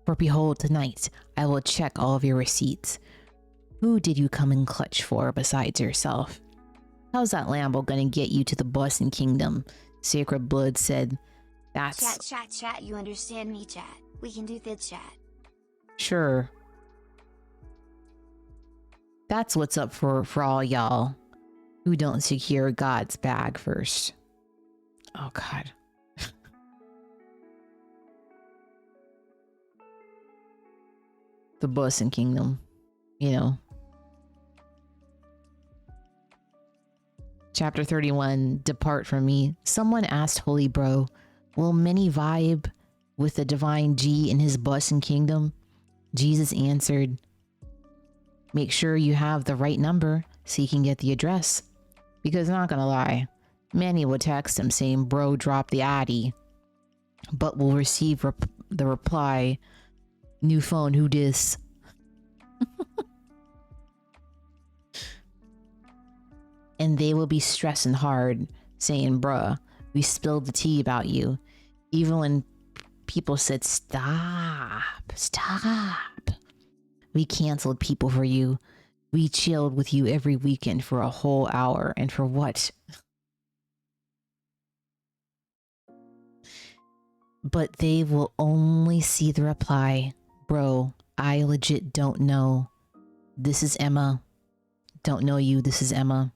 For behold, tonight I will check all of your receipts. Who did you come in clutch for besides yourself? How's that Lambo gonna get you to the Blessing Kingdom? Sacred Blood said, that's... Chat, you understand me, chat. We can do this, chat. Sure. That's what's up for all y'all who don't secure God's bag first. Oh God. The Blessing Kingdom, you know. Chapter 31, Depart from Me. Someone asked Holy Bro, will many vibe with the divine G in his Blessing Kingdom? Jesus answered, make sure you have the right number so you can get the address. Because not gonna lie, many will text him saying, bro, drop the Addy, but will receive the reply, new phone, who dis? And they will be stressing hard, saying, bruh, we spilled the tea about you. Even when people said, stop, we canceled people for you. We chilled with you every weekend for a whole hour. And for what? But they will only see the reply, bro, I legit don't know. This is Emma. Don't know you, this is Emma.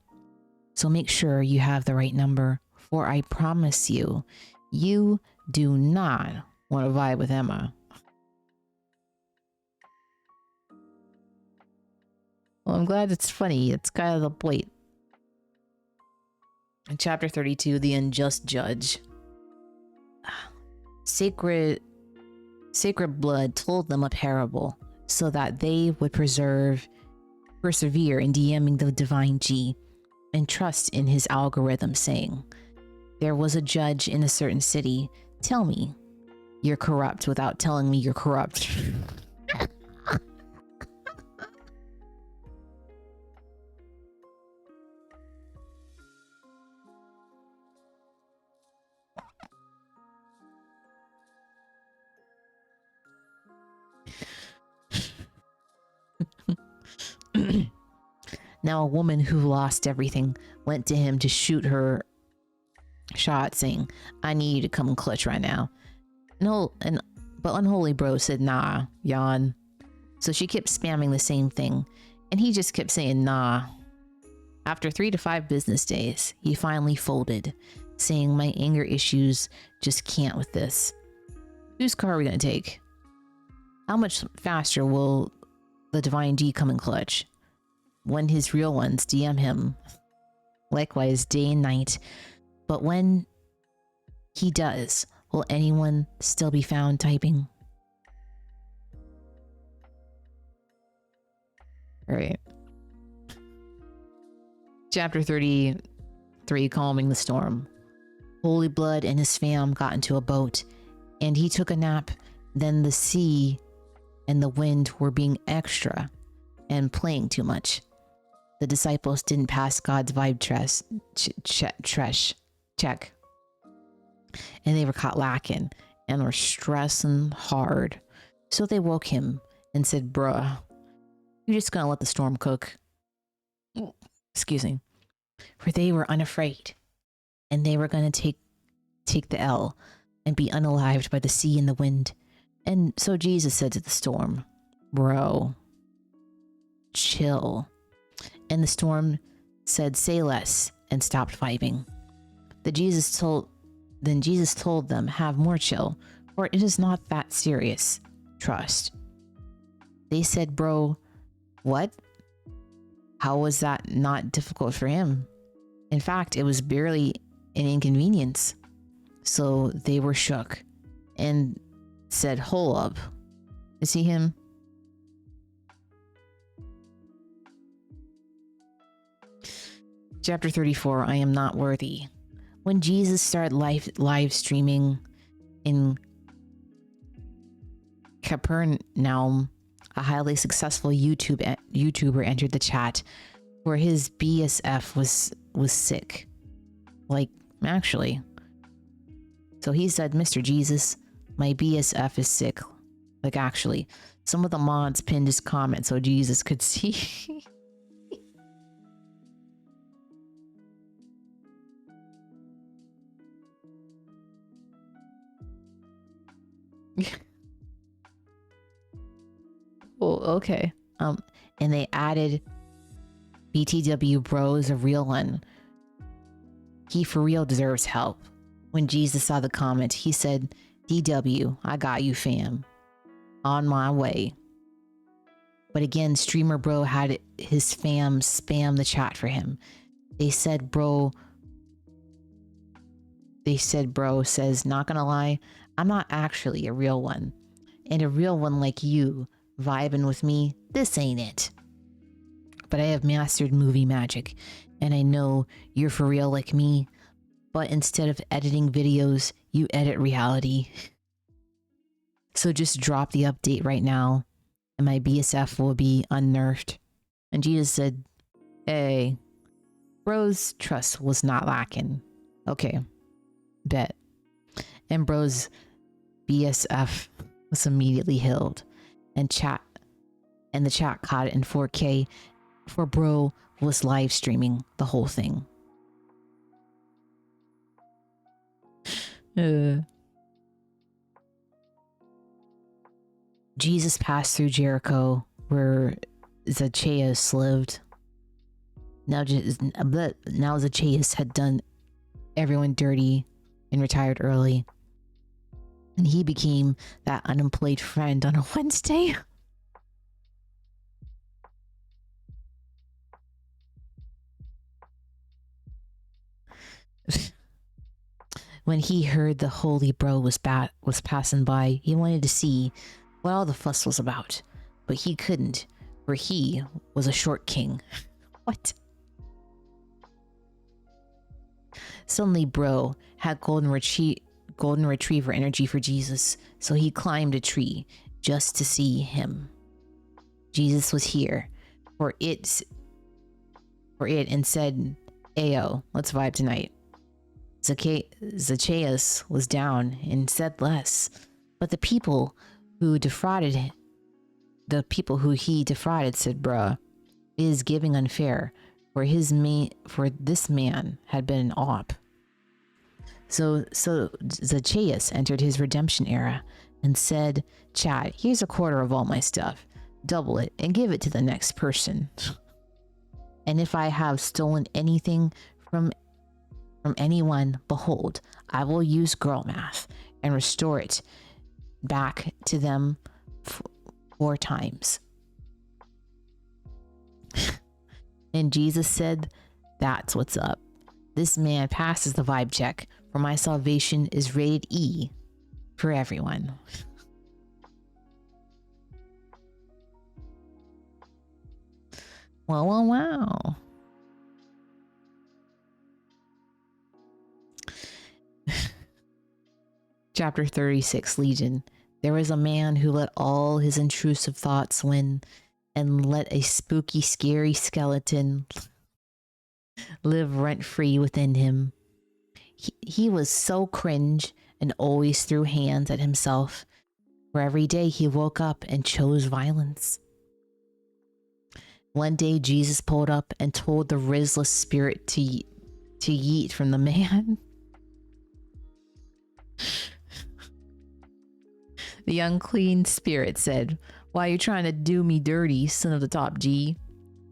So make sure you have the right number, for I promise you, you do not want to vibe with Emma. Well, I'm glad it's funny. It's kind of the point. In chapter 32, The Unjust Judge. Sacred blood told them a parable so that they would persevere in DMing the divine G and trust in his algorithm, saying, there was a judge in a certain city. Tell me you're corrupt without telling me you're corrupt. Now a woman who lost everything went to him to shoot her shot, saying, I need you to come clutch right now. But Unholy Bro said, nah, yawn. So she kept spamming the same thing, and he just kept saying, nah. After 3 to 5 business days, he finally folded, saying, my anger issues just can't with this. Whose car are we gonna take? How much faster will the Divine D come in clutch? When his real ones DM him, likewise day and night. But when he does, will anyone still be found typing? All right. Chapter 33, Calming the Storm. Holy Blood and his fam got into a boat, and he took a nap. Then the sea and the wind were being extra and playing too much. The disciples didn't pass God's vibe check. And they were caught lacking and were stressing hard. So they woke him and said, bruh, you're just gonna let the storm cook. Excuse me. For they were unafraid, and they were gonna take the L and be unalived by the sea and the wind. And so Jesus said to the storm, bro, chill. And the storm said, say less, and stopped vibing. Then Jesus told them, have more chill, for it is not that serious. Trust. They said, bro, what? How was that not difficult for him? In fact, it was barely an inconvenience. So they were shook and said, hold up. Is he him? Chapter 34, I am not worthy. When Jesus started live streaming in Capernaum, a highly successful YouTuber entered the chat where his BSF was sick. Like, actually. So he said, Mr. Jesus, my BSF is sick. Like, actually. Some of the mods pinned his comment so Jesus could see. Oh, okay. And they added BTW bro is a real one. He for real deserves help. When Jesus saw the comment, he said, DW, I got you, fam. On my way. But again, streamer bro had his fam spam the chat for him. They said bro says, not gonna lie, I'm not actually a real one. And a real one like you, vibing with me, this ain't it. But I have mastered movie magic, and I know you're for real like me, but instead of editing videos, you edit reality. So just drop the update right now, and my BSF will be unnerved. And Jesus said, hey, bro's trust was not lacking. Okay, bet. And bro's BSF was immediately healed, and the chat caught it in 4K, for bro was live streaming the whole thing. Jesus passed through Jericho, where Zacchaeus lived. Now Zacchaeus had done everyone dirty and retired early. And he became that unemployed friend on a Wednesday. When he heard the holy bro was passing by, he wanted to see what all the fuss was about. But he couldn't, for he was a short king. What? Suddenly bro had golden retriever energy for Jesus, so he climbed a tree just to see him. Jesus was here for it and said, Ayo, let's vibe tonight. Zacchaeus was down and said less, but the people who he defrauded said, bruh, is giving unfair, for this man had been an op. So Zacchaeus entered his redemption era and said, Chad, here's a quarter of all my stuff. Double it and give it to the next person. And if I have stolen anything from anyone, behold, I will use girl math and restore it back to them 4 times. And Jesus said, that's what's up. This man passes the vibe check, for my salvation is rated E for everyone. Wow. Chapter 36, Legion. There was a man who let all his intrusive thoughts win and let a spooky, scary skeleton live rent-free within him. He was so cringe and always threw hands at himself, for every day he woke up and chose violence. One day Jesus pulled up and told the risless spirit to yeet from the man. The unclean spirit said, why are you trying to do me dirty, son of the top G?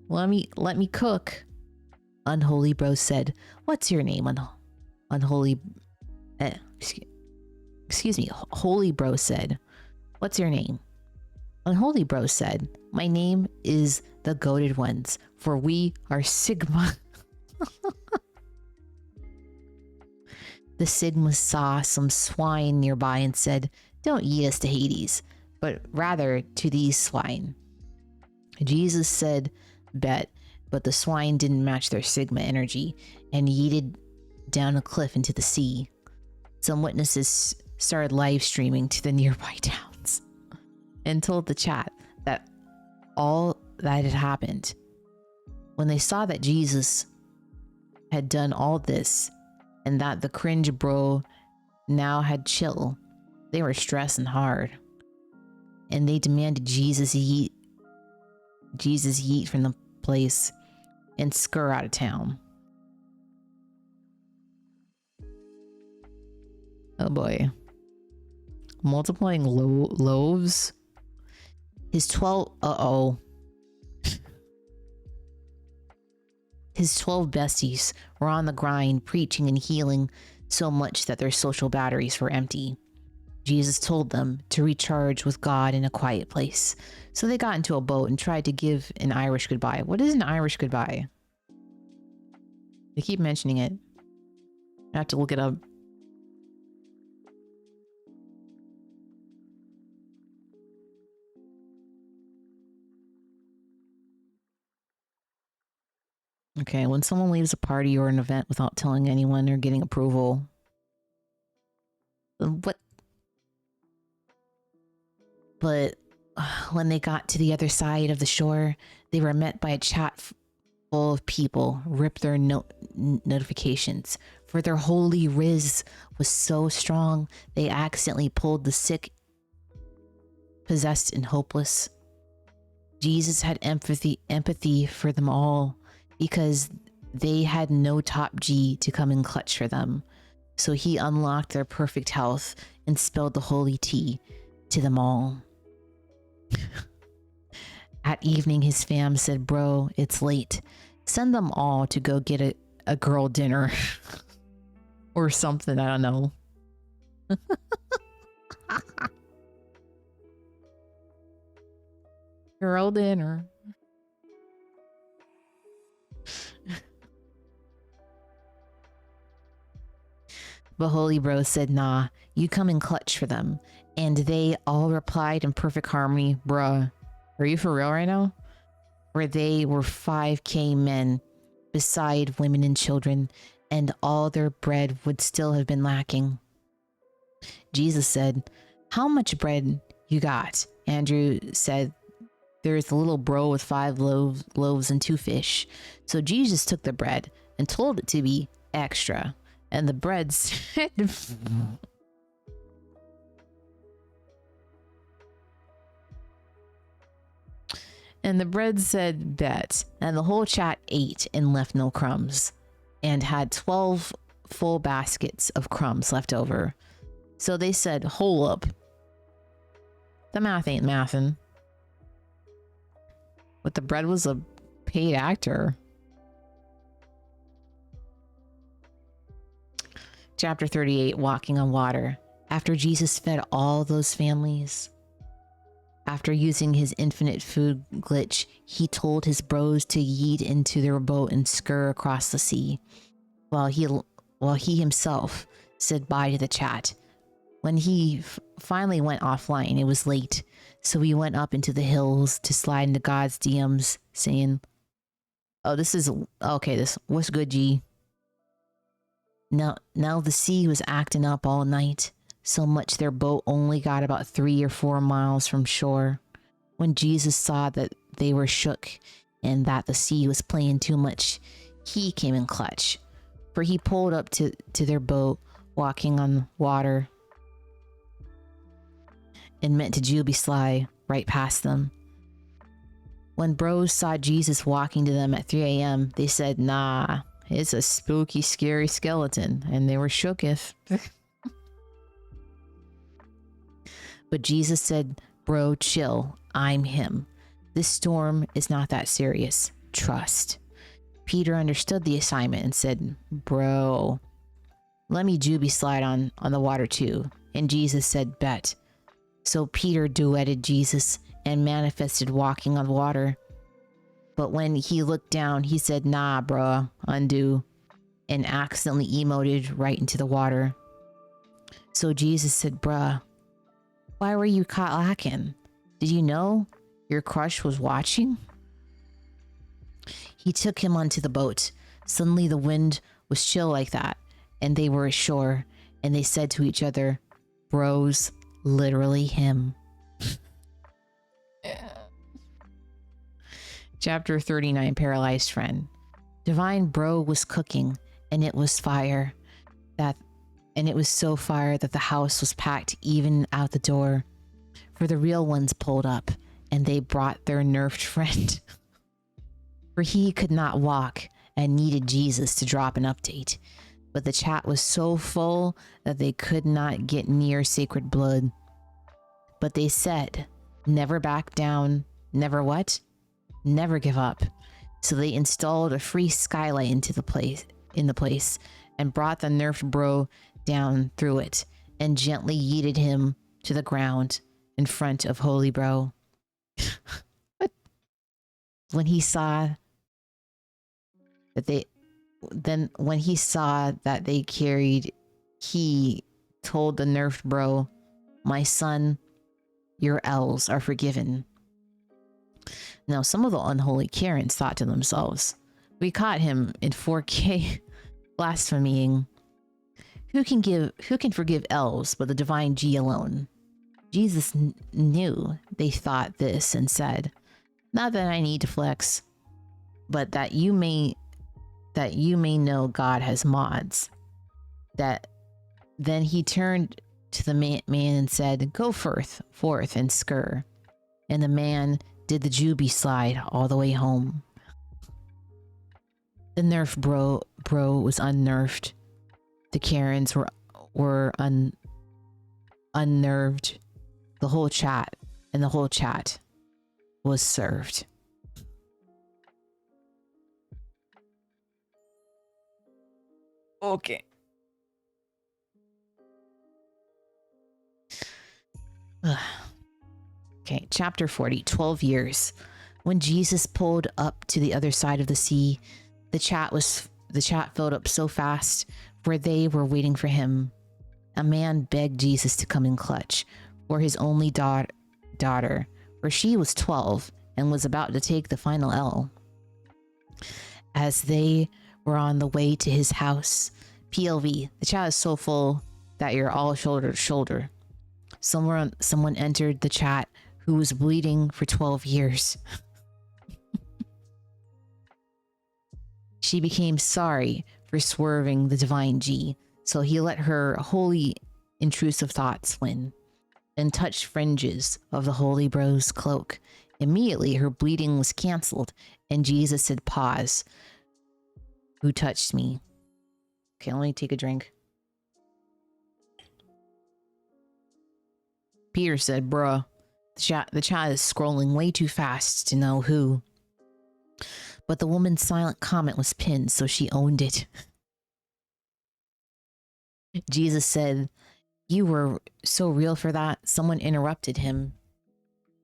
Let me cook. Unholy bro said, what's your name? Holy bro said, what's your name? Unholy bro said, my name is the goated ones, for we are Sigma. The Sigma saw some swine nearby and said, don't eat us to Hades, but rather to these swine. Jesus said, bet, but the swine didn't match their Sigma energy and yeeted down a cliff into the sea. Some witnesses started live streaming to the nearby towns and told the chat that all that had happened. When they saw that Jesus had done all this and that the cringe bro now had chill, they were stressing hard, and they demanded Jesus yeet from the place and scur out of town. Oh boy. Multiplying loaves. His 12... Uh-oh. His 12 besties were on the grind, preaching and healing so much that their social batteries were empty. Jesus told them to recharge with God in a quiet place. So they got into a boat and tried to give an Irish goodbye. What is an Irish goodbye? They keep mentioning it. I have to look it up. Okay, when someone leaves a party or an event without telling anyone or getting approval. What? But when they got to the other side of the shore, they were met by a chat full of people, ripped their notifications. For their holy riz was so strong, they accidentally pulled the sick, possessed, and hopeless. Jesus had empathy for them all because they had no top G to come and clutch for them. So he unlocked their perfect health and spilled the holy tea to them all. At evening, his fam said, "Bro, it's late. Send them all to go get a girl dinner." Or something, I don't know. Girl dinner. But Holy Bro said, "Nah, you come and clutch for them." And they all replied in perfect harmony, "Bruh, are you for real right now?" For they were 5K men, beside women and children, and all their bread would still have been lacking. Jesus said, "How much bread you got?" Andrew said, "There's a little bro with 5 loaves and 2 fish." So Jesus took the bread and told it to be extra. And the bread said, bet. And the whole chat ate and left no crumbs, and had 12 full baskets of crumbs left over. So they said, "Hold up. The math ain't mathin'." But the bread was a paid actor. Chapter 38, Walking on Water. After Jesus fed all those families, after using his infinite food glitch, he told his bros to yeet into their boat and scurry across the sea, while he himself said bye to the chat. When he finally went offline, it was late, so he went up into the hills to slide into God's DMs, saying, what's good, G?" Now the sea was acting up all night, so much their boat only got about 3 or 4 miles from shore. When Jesus saw that they were shook and that the sea was playing too much, he came in clutch, for he pulled up to their boat, walking on water, and meant to Juby Sly right past them. When bros saw Jesus walking to them at 3 a.m., they said, "Nah, it's a spooky, scary skeleton," and they were shooketh. But Jesus said, "Bro, chill. I'm him. This storm is not that serious. Trust." Peter understood the assignment and said, "Bro, let me Juby slide on the water too." And Jesus said, "Bet." So Peter duetted Jesus and manifested walking on water. But when he looked down, he said, "Nah, bruh, undo," and accidentally emoted right into the water. So Jesus said, "Bruh, why were you caught lacking? Did you know your crush was watching?" He took him onto the boat. Suddenly the wind was chill like that, and they were ashore, and they said to each other, "Bros, literally him." Chapter 39, Paralyzed Friend. Divine Bro was cooking, and it was fire. And it was so fire that the house was packed even out the door. For the real ones pulled up, and they brought their nerfed friend. For he could not walk and needed Jesus to drop an update. But the chat was so full that they could not get near sacred blood. But they said, never back down, never what? Never give up. So they installed a free skylight in the place and brought the nerfed bro down through it and gently yeeted him to the ground in front of Holy Bro. What? When he saw that they carried, he told the nerfed bro, "My son, your L's are forgiven." Now, some of the unholy Karens thought to themselves, "We caught him in 4K blaspheming. Who can forgive L's but the divine G alone?" Jesus knew they thought this and said, "Not that I need to flex, but that you may know God has mods." Then he turned to the man and said, "Go forth and scur." And the man did the Juby slide all the way home. The nerf bro was unnerved. The Karens were unnerved. The whole chat was served. Okay. Okay, chapter 40, 12 years. When Jesus pulled up to the other side of the sea, the chat filled up so fast where they were waiting for him. A man begged Jesus to come in clutch for his only daughter, for she was 12 and was about to take the final L. As they were on the way to his house, PLV, the chat is so full that you're all shoulder to shoulder. Someone entered the chat who was bleeding for 12 years. She became sorry for swerving the divine G, so he let her holy intrusive thoughts win and touched fringes of the holy bro's cloak. Immediately her bleeding was canceled and Jesus said, "Pause. Who touched me?" Okay, let me take a drink. Peter said, "Bruh, the chat is scrolling way too fast to know who." But the woman's silent comment was pinned, so she owned it. Jesus said, "You were so real for that." Someone interrupted him,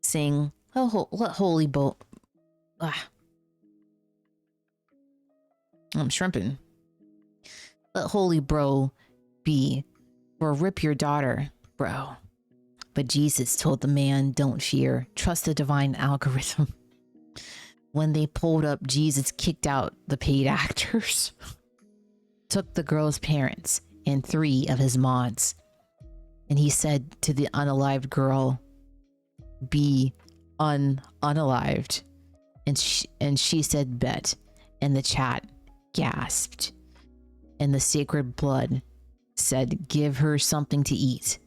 saying, "Oh, let holy bo... I'm shrimping. Let holy bro be, or rip your daughter, bro." But Jesus told the man, "Don't fear. Trust the divine algorithm." When they pulled up, Jesus kicked out the paid actors, took the girl's parents and 3 of his mods, and he said to the unalived girl, "Be unalived." And she said, "Bet." And the chat gasped. And the sacred blood said, "Give her something to eat."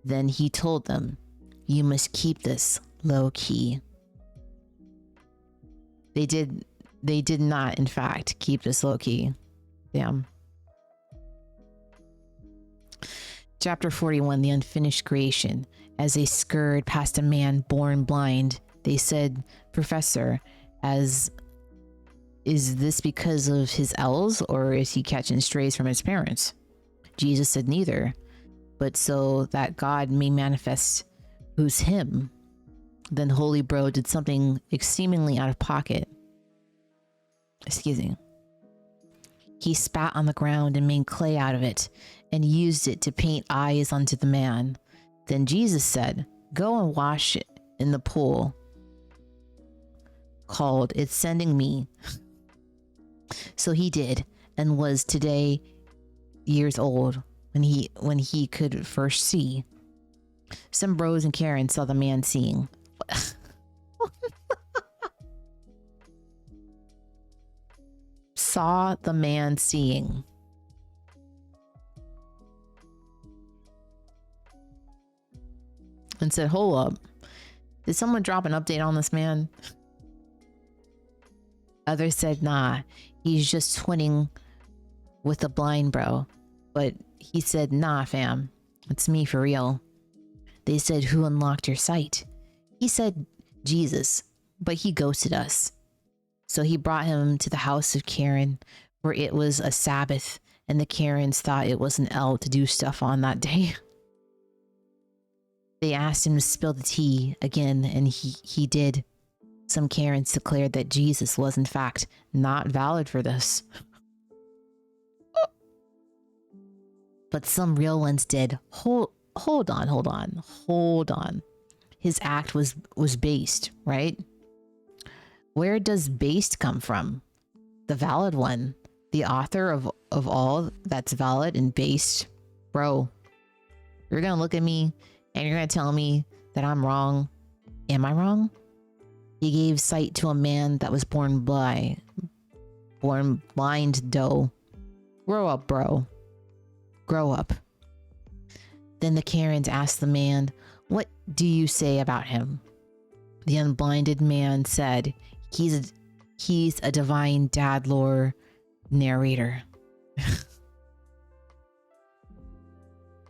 Then he told them, "You must keep this low key." They did not, in fact, keep this low key. Damn. Chapter 41, the unfinished creation. As they scurried past a man born blind, they said, "Professor, is this because of his L's, or is he catching strays from his parents?" Jesus said, "Neither, but so that God may manifest who's him." Then Holy Bro did something seemingly out of pocket. Excuse me. He spat on the ground and made clay out of it and used it to paint eyes onto the man. Then Jesus said, "Go and wash it in the pool called It's Sending Me." So he did, and was today years old when he could first see. Some bros and Karen saw the man seeing. Saw the man seeing. And said, "Hold up. Did someone drop an update on this man?" Others said, "Nah, he's just twinning with the blind bro." But he said, "Nah, fam, it's me for real." They said, "Who unlocked your sight?" He said, "Jesus," but he ghosted us. So he brought him to the house of Karen, where it was a Sabbath, and the Karens thought it was an L to do stuff on that day. They asked him to spill the tea again, and he did. Some Karens declared that Jesus was in fact not valid for this. But some real ones did. Hold on. His act was based, right? Where does based come from? The valid one. The author of all that's valid and based. Bro, you're gonna look at me and you're gonna tell me that I'm wrong. Am I wrong? He gave sight to a man that was born blind, doe. Grow up, bro. Grow up. Then the Karens asked the man, "What do you say about him?" The unblinded man said, He's a divine dad lore narrator.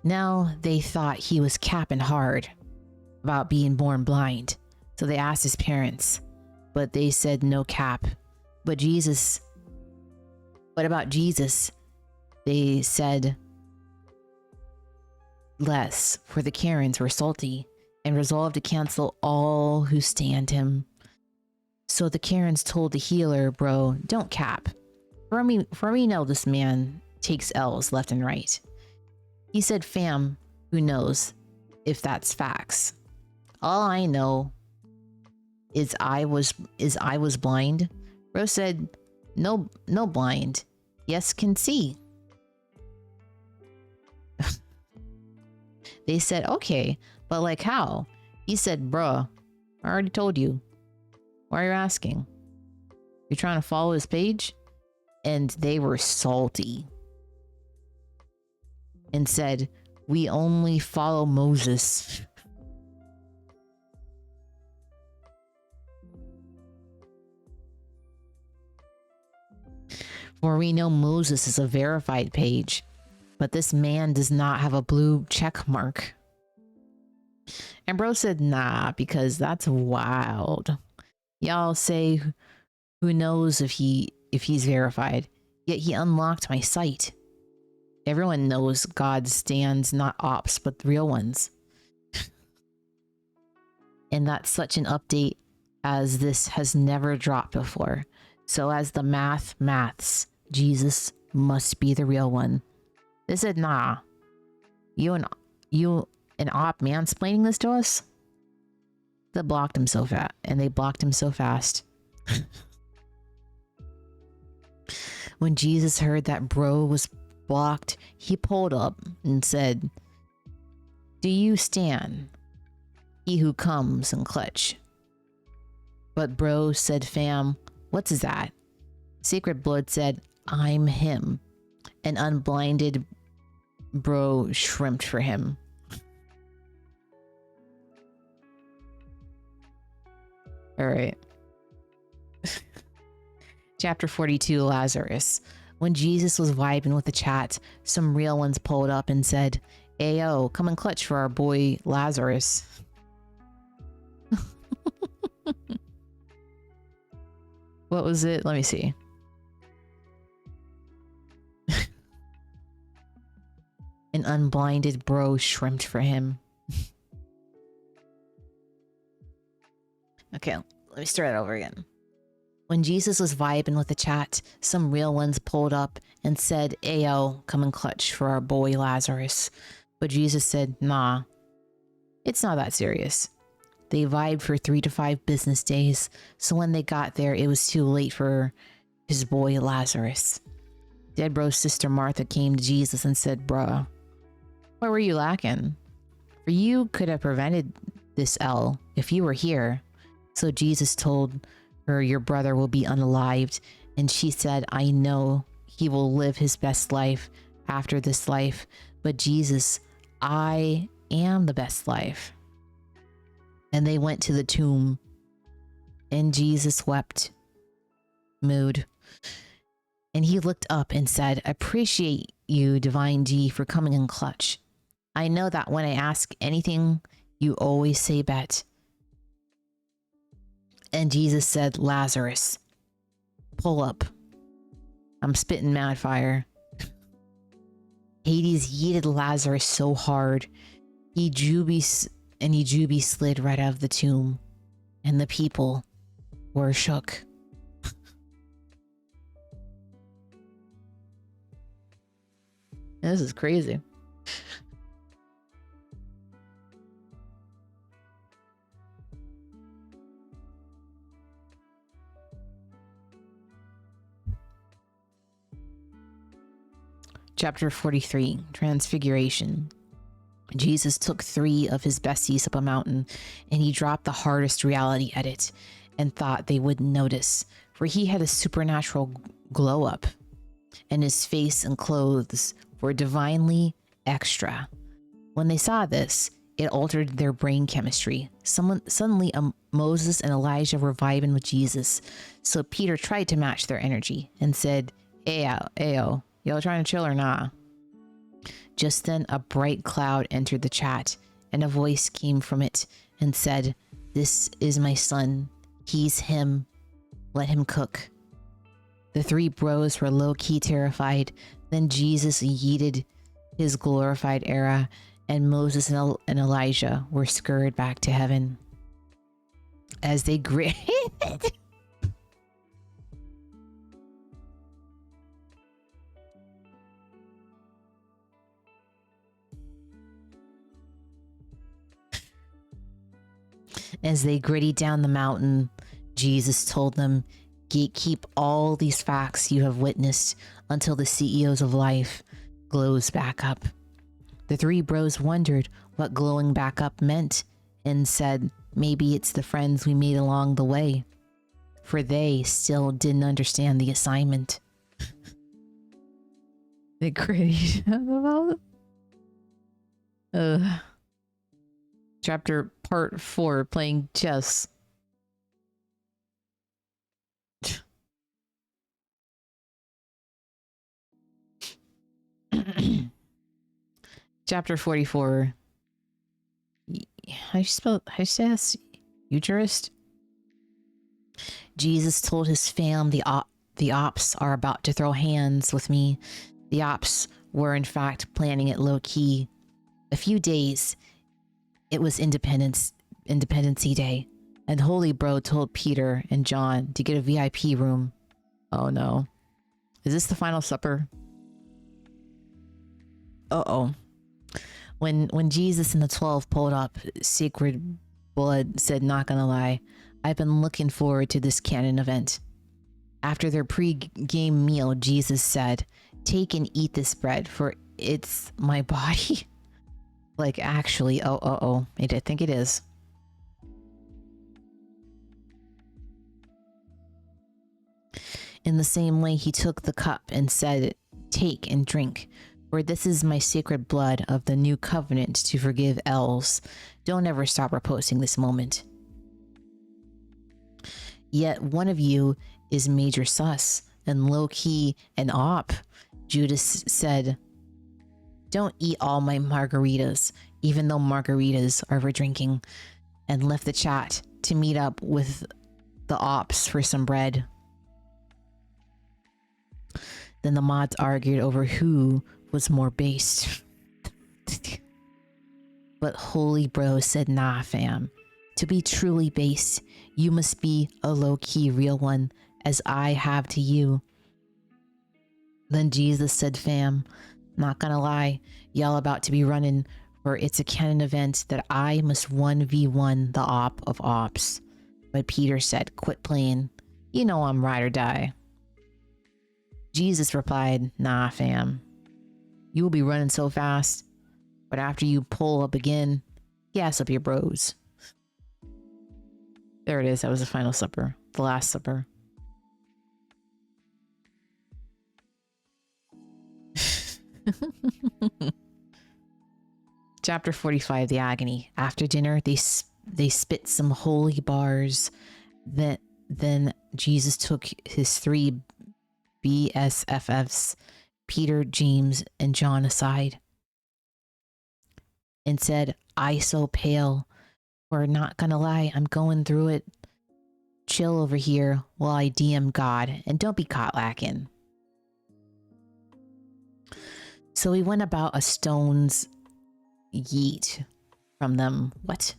Now they thought he was capping hard about being born blind. So they asked his parents, but they said no cap. But about Jesus, they said less, for the Karens were salty and resolved to cancel all who stand him. So the Karens told the healer, "Bro, don't cap. For me know this man takes L's left and right." He said, "Fam, who knows if that's facts? All I know is I was blind." Bro said, No blind. Yes, can see." They said, "Okay, but like how?" He said, "Bruh, I already told you. Why are you asking? You're trying to follow his page?" And they were salty and said, "We only follow Moses." For we know Moses is a verified page, but this man does not have a blue check mark. And bro said, "Nah, because that's wild. Y'all say who knows if he's verified, yet he unlocked my sight. Everyone knows God stands not ops, but the real ones." And that's such an update as this has never dropped before. So as the maths, Jesus must be the real one. They said, "Nah, you an op mansplaining this to us?" They blocked him so fast. When Jesus heard that bro was blocked, he pulled up and said, "Do you stand? He who comes in clutch." But bro said, "Fam, what's that?" Sacred Blood said, "I'm him." And unblinded bro shrimped for him. All right. Chapter 42, Lazarus. When Jesus was vibing with the chat, some real ones pulled up and said, "Ayo, come and clutch for our boy Lazarus." What was it? Let me see. An unblinded bro shrimped for him. Okay, let me start it over again. When Jesus was vibing with the chat, some real ones pulled up and said, "Ayo, come and clutch for our boy Lazarus." But Jesus said, "Nah, it's not that serious." They vibed for 3 to 5 business days, so when they got there, it was too late for his boy Lazarus. Dead bro's sister Martha came to Jesus and said, "Bruh, what were you lacking? For you could have prevented this L if you were here." So Jesus told her, "Your brother will be unalived." And she said, "I know he will live his best life after this life. But Jesus, I am the best life." And they went to the tomb, and Jesus wept. Mood. And he looked up and said, "Appreciate you, Divine D, for coming in clutch. I know that when I ask anything, you always say bet." And Jesus said, "Lazarus, pull up. I'm spitting mad fire. Hades yeeted Lazarus so hard, Ejubi slid right out of the tomb, and the people were shook. This is crazy. Chapter 43, Transfiguration. Jesus took 3 of his besties up a mountain, and he dropped the hardest reality at it, and thought they wouldn't notice, for he had a supernatural glow up, and his face and clothes were divinely extra. When they saw this, it altered their brain chemistry. Suddenly, Moses and Elijah were vibing with Jesus, so Peter tried to match their energy and said, Ayo, y'all trying to chill or nah? Just then, a bright cloud entered the chat, and a voice came from it and said, "This is my son. He's him. Let him cook." The 3 bros were low-key terrified. Then Jesus yeeted his glorified era, and Moses and Elijah were scurried back to heaven. As they gritted... As they gritted down the mountain, Jesus told them, "Gatekeep all these facts you have witnessed until the CEOs of life glows back up." The 3 bros wondered what glowing back up meant and said, maybe it's the friends we made along the way, for they still didn't understand the assignment. They gritted about Chapter part 4, playing chess. Chapter 44. How you say this? Eucharist? Jesus told his fam the ops are about to throw hands with me. The ops were in fact planning it low key. A few days, it was Independence Day, and Holy Bro told Peter and John to get a VIP room. Oh no. Is this the final supper? Uh-oh. When Jesus and the 12 pulled up, Sacred Blood said, "Not gonna lie, I've been looking forward to this canon event." After their pre-game meal, Jesus said, "Take and eat this bread, for it's my body." Like, actually, I think it is. In the same way, he took the cup and said, "Take and drink, for this is my sacred blood of the new covenant to forgive L's." Don't ever stop reposting this moment. Yet one of you is major sus and low-key an op. Judas said, "Don't eat all my margaritas," even though margaritas are for drinking, and left the chat to meet up with the ops for some bread. Then the mods argued over who was more based. But Holy Bro said, "Nah, fam. To be truly based, you must be a low-key real one, as I have to you." Then Jesus said, "Fam, not gonna lie, y'all about to be running, for it's a canon event that I must 1v1 the op of ops." But Peter said, "Quit playing. You know I'm ride or die." Jesus replied, "Nah, fam. You will be running so fast, but after you pull up again, gas up your bros." There it is. That was the final supper. The last supper. Chapter 45, the agony. After dinner, they spit some holy bars. Then Jesus took his 3 BSFFs, Peter, James, and John, aside and said, "I so pale. We're not gonna lie, I'm going through it. chill over here while I DM God, and don't be caught lacking. So he went about a stone's yeet from them. What?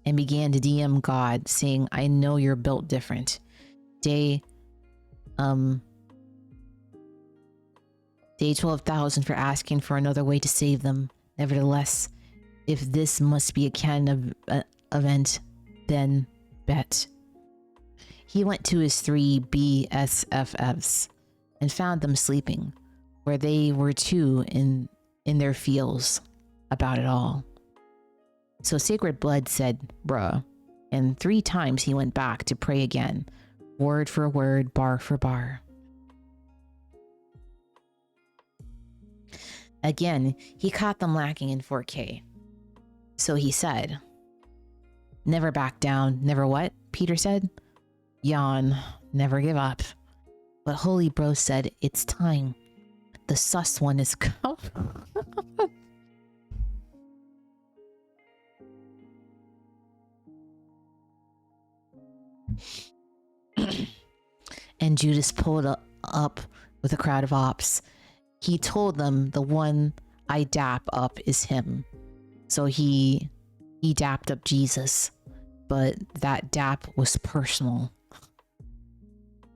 And began to DM God, saying, I know you're built different. Day 12,000 for asking for another way to save them. Nevertheless, if this must be a canon of event, then bet. He went to his 3 BSFFs and found them sleeping, where they were too in their feels about it all. So Sacred Blood said, bruh, and 3 times he went back to pray again, word for word, bar for bar. Again, he caught them lacking in 4K. So he said, never back down, never what? Peter said. Yawn, never give up. But Holy Bro said, it's time. The sus one is come. And Judas pulled up with a crowd of ops. He told them the one I dap up is him. So he dapped up Jesus, but that dap was personal.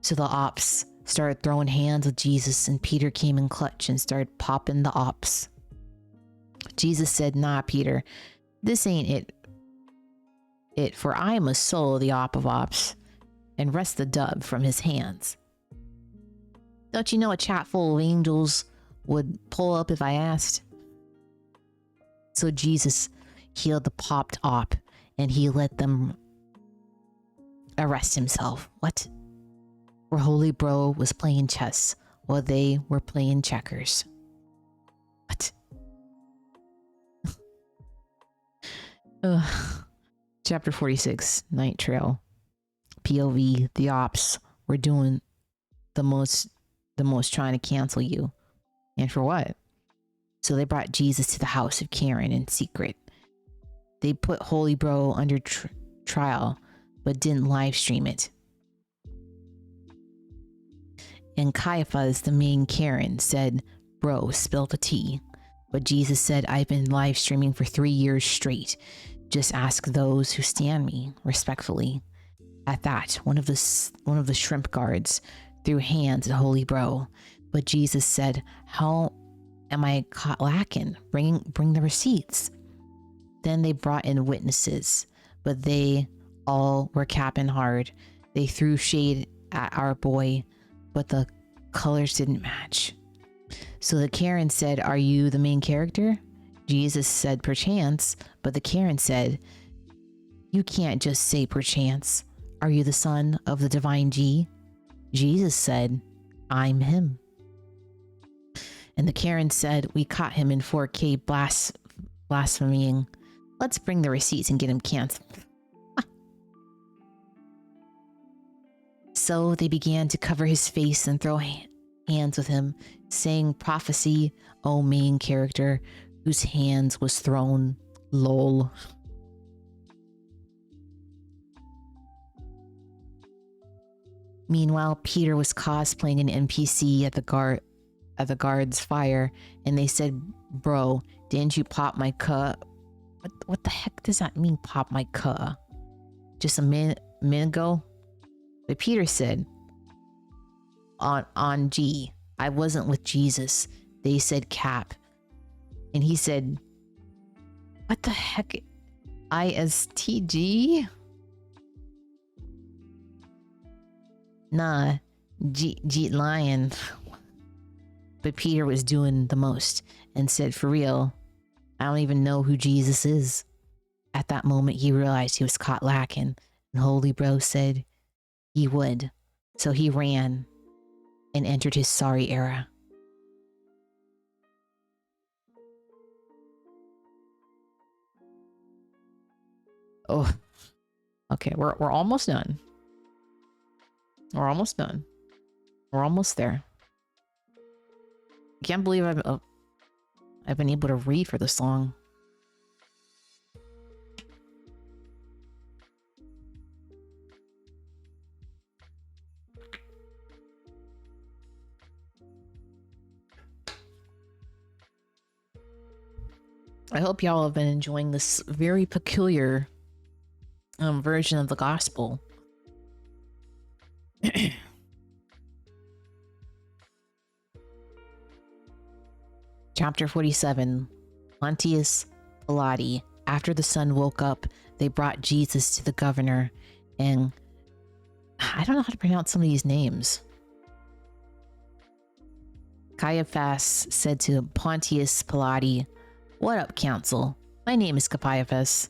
So the ops started throwing hands with Jesus, and Peter came in clutch and started popping the ops. Jesus said, nah, Peter, this ain't it, for I must solo the op of ops and wrest the dub from his hands. Don't you know a chat full of angels would pull up if I asked? So Jesus healed the popped op, and he let them arrest himself. What? Where Holy Bro was playing chess while they were playing checkers. What? Chapter 46, Night Trail. POV, the ops were doing the most trying to cancel you. And for what? So they brought Jesus to the house of Karen in secret. They put Holy Bro under trial, but didn't live stream it. And Caiaphas, the main Karen, said, bro, spill the tea. But Jesus said, I've been live streaming for 3 years straight. Just ask those who stand me, respectfully. At that, one of the shrimp guards threw hands at Holy Bro. But Jesus said, how am I caught lacking? Bring the receipts. Then they brought in witnesses, but they all were capping hard. They threw shade at our boy, but the colors didn't match. So the Karen said, are you the main character? Jesus said, perchance, but the Karen said, you can't just say perchance. Are you the son of the divine G? Jesus said, I'm him. And the Karen said, we caught him in 4K blaspheming. Let's bring the receipts and get him canceled. So they began to cover his face and throw hands with him, saying, prophecy, O main character, whose hands was thrown. Lol. Meanwhile, Peter was cosplaying an NPC at the guard's fire, and they said, bro, didn't you pop my cup? What the heck does that mean, pop my cup? Just a minute ago? But Peter said, on G, I wasn't with Jesus. They said cap. And he said, what the heck? ISTG? Nah, G lion. But Peter was doing the most and said, for real, I don't even know who Jesus is. At that moment, he realized he was caught lacking, and Holy Bro said he would. So he ran and entered his sorry era. Oh, okay, we're almost done. We're almost done. We're almost there. I can't believe I've been able to read for this long. I hope y'all have been enjoying this very peculiar version of the gospel. Chapter 47. Pontius Pilate. After the sun woke up, they brought Jesus to the governor, and I don't know how to pronounce some of these names. Caiaphas said to Pontius Pilate, "What up, council? My name is Caiaphas,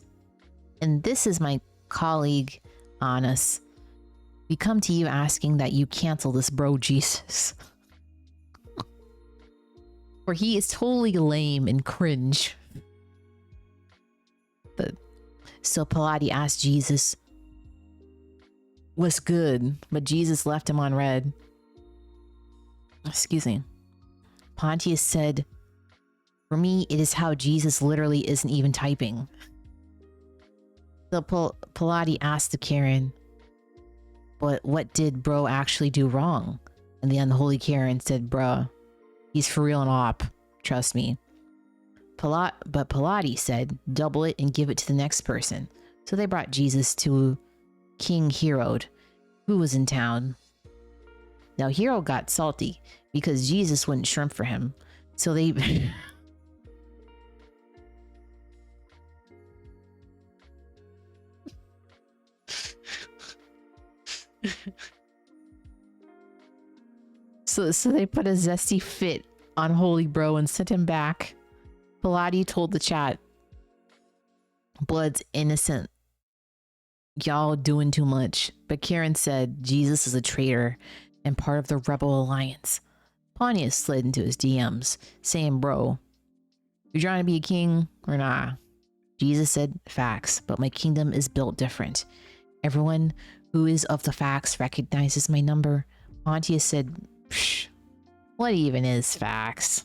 and this is my colleague, Annas. We come to you asking that you cancel this bro Jesus. For he is totally lame and cringe." So Pilate asked Jesus, "What's good?" But Jesus left him on red. Excuse me. Pontius said, "For me, it is how Jesus literally isn't even typing." So Pilate asked the Karen, "But what did bro actually do wrong?" And the unholy Karen said, "Bruh, he's for real and op. Trust me." But Pilate said, "Double it and give it to the next person." So they brought Jesus to King Herod, who was in town. Now Herod got salty because Jesus wouldn't shrimp for him. So they... So they put a zesty fit on Holy Bro and sent him back. Pilate told the chat, "Blood's innocent. Y'all doing too much." But Karen said Jesus is a traitor and part of the rebel alliance. Pontius slid into his DMs, saying, "Bro, you trying to be a king or nah?" Jesus said, "Facts, but my kingdom is built different. Everyone who is of the facts recognizes my number." Pontius said, "Psh, what even is facts?"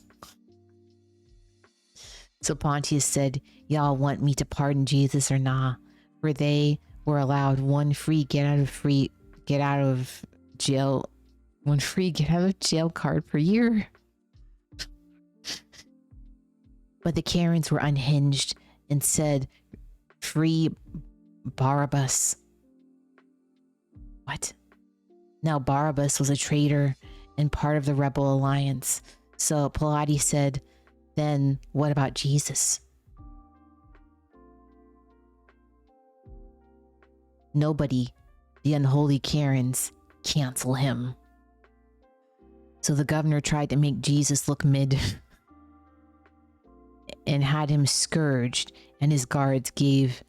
So Pontius said, "Y'all want me to pardon Jesus or nah?" For they were allowed one free get out of jail card per year. But the Karens were unhinged and said, "Free Barabbas." What? Now Barabbas was a traitor and part of the rebel alliance. So Pilate said, "Then what about Jesus?" Nobody, the unholy Karens, cancel him. So the governor tried to make Jesus look mid and had him scourged, and his guards gave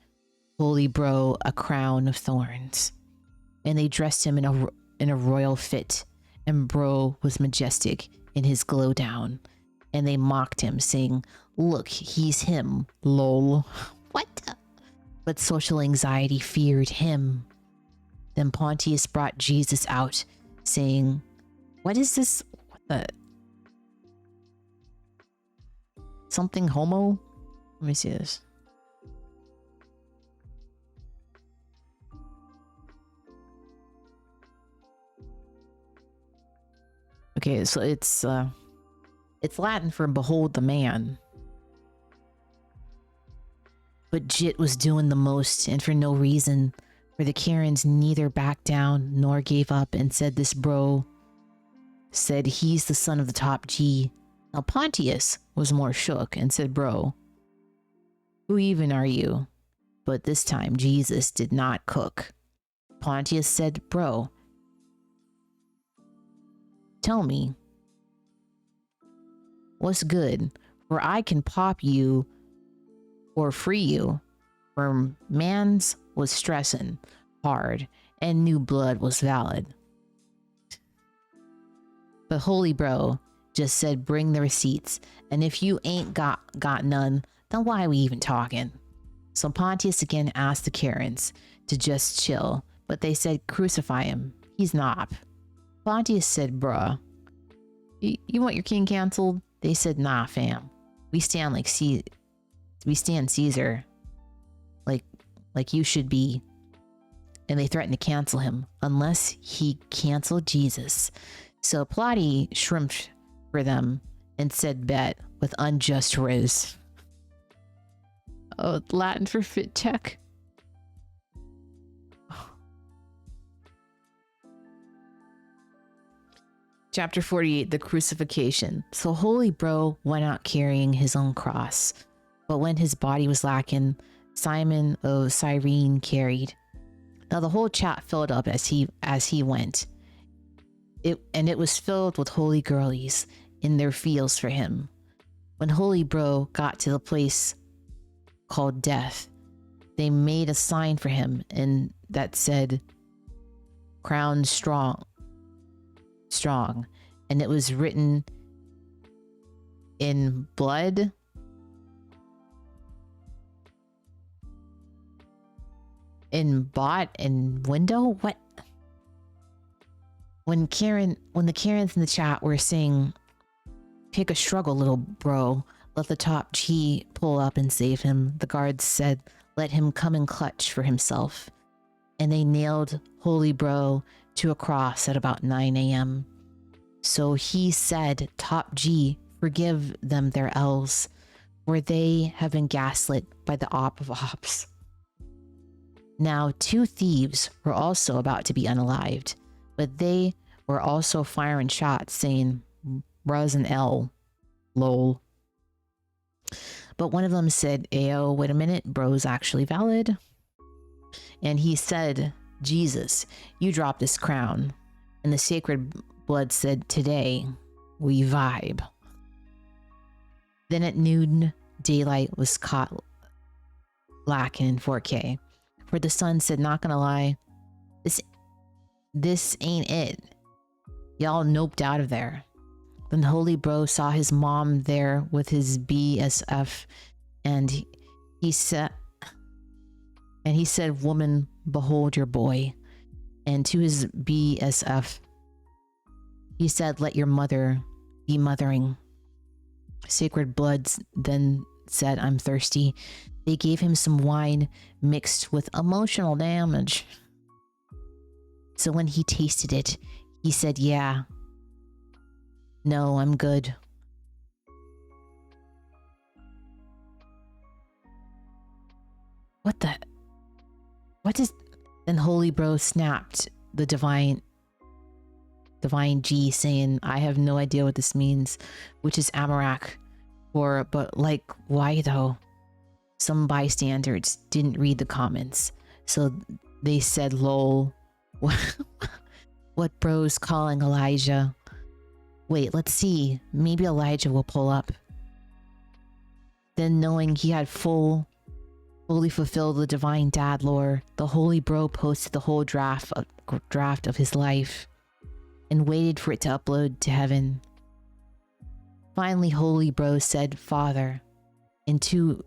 Holy Bro a crown of thorns. And they dressed him in a royal fit, and Bro was majestic in his glow down. And they mocked him, saying, "Look, he's him, lol." What? But social anxiety feared him. Then Pontius brought Jesus out, saying, "What is this? What the? Something homo?" Let me see this. Okay, so it's Latin for "behold the man." But Jit was doing the most, and for no reason, for the Karens neither backed down nor gave up and said this bro said he's the son of the top G. Now Pontius was more shook and said, "Bro, who even are you?" But this time Jesus did not cook. Pontius said, "Bro, tell me, what's good? For I can pop you or free you." For man's was stressing hard and new blood was valid. But Holy Bro just said, "Bring the receipts, and if you ain't got none, then why we even talking?" So Pontius again asked the Karens to just chill, but they said, "Crucify him, he's not." Pontius said, "Bruh, you want your king canceled?" They said, "Nah, fam, we stand Caesar, like you should be." And they threatened to cancel him unless he canceled Jesus. So Pilate shrimped for them and said, "Bet," with unjust riz. Oh, Latin for fit check. Chapter 48, the crucifixion. So Holy Bro went out carrying his own cross, but when his body was lacking, Simon of Cyrene carried. Now the whole chat filled up as he went. It was filled with holy girlies in their fields for him. When Holy Bro got to the place called Death, they made a sign for him and that said, "Crown strong," and it was written in blood. In bot and window? What? When the Karens in the chat were saying, "Take a struggle, little bro. Let the top G pull up and save him," the guards said, "Let him come and clutch for himself." And they nailed Holy Bro to a cross at about 9 a.m. So he said, "Top G, forgive them their L's, for they have been gaslit by the op of ops." Now 2 thieves were also about to be unalived, but they were also firing shots saying, "Bruz and L, lol." But one of them said, "Ayo, wait a minute, bro's actually valid." And he said, "Jesus, you dropped this crown." And the sacred blood said, "Today, we vibe." Then at noon, daylight was caught lacking in 4K. For the sun said, "Not gonna lie, this ain't it. Y'all noped out of there." Then Holy Bro saw his mom there with his BSF, and he said, "Woman, behold your boy." And to his BSF, he said, "Let your mother be mothering." Sacred Bloods then said, "I'm thirsty." They gave him some wine mixed with emotional damage. So when he tasted it, he said, "Yeah, no, I'm good." What is, then Holy Bro snapped the divine G, saying, "I have no idea what this means," which is Amarak, but like, why though? Some bystanders didn't read the comments, so they said, "Lol, what bro's calling Elijah? Wait, let's see, maybe Elijah will pull up." Then, knowing he had fully fulfilled the divine dad lore, the Holy Bro posted the whole draft of his life and waited for it to upload to heaven. Finally, Holy Bro said, "Father, into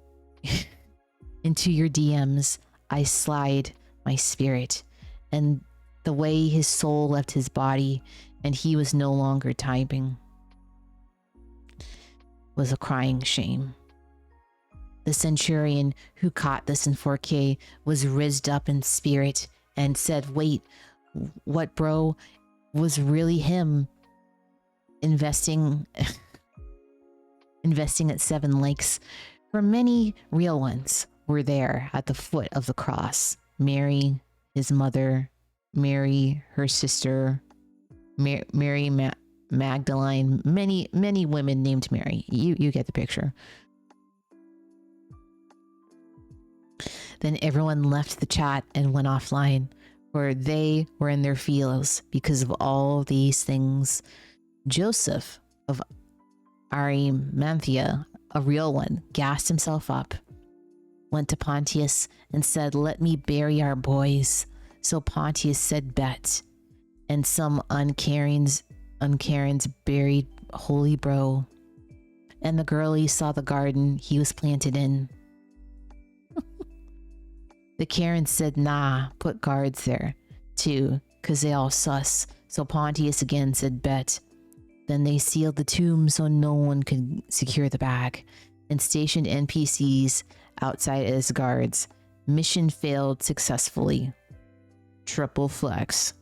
your DMs I slide my spirit," and the way his soul left his body and he was no longer typing was a crying shame. The centurion who caught this in 4K was rizzed up in spirit and said, "Wait, what, bro? Was really him investing at 7 lakes, for many real ones were there at the foot of the cross. Mary, his mother, Mary, her sister, Mary Magdalene, many women named Mary. You get the picture." Then everyone left the chat and went offline, for they were in their feels because of all these things. Joseph of Arimathea, a real one, gassed himself up, went to Pontius and said, "Let me bury our boys." So Pontius said, "Bet." And some uncarings buried Holy Bro. And the girlies saw the garden he was planted in. The Karens said, "Nah, put guards there too, 'cause they all sus." So Pontius again said, "Bet." Then they sealed the tomb so no one could secure the bag and stationed NPCs outside as guards. Mission failed successfully. Triple flex.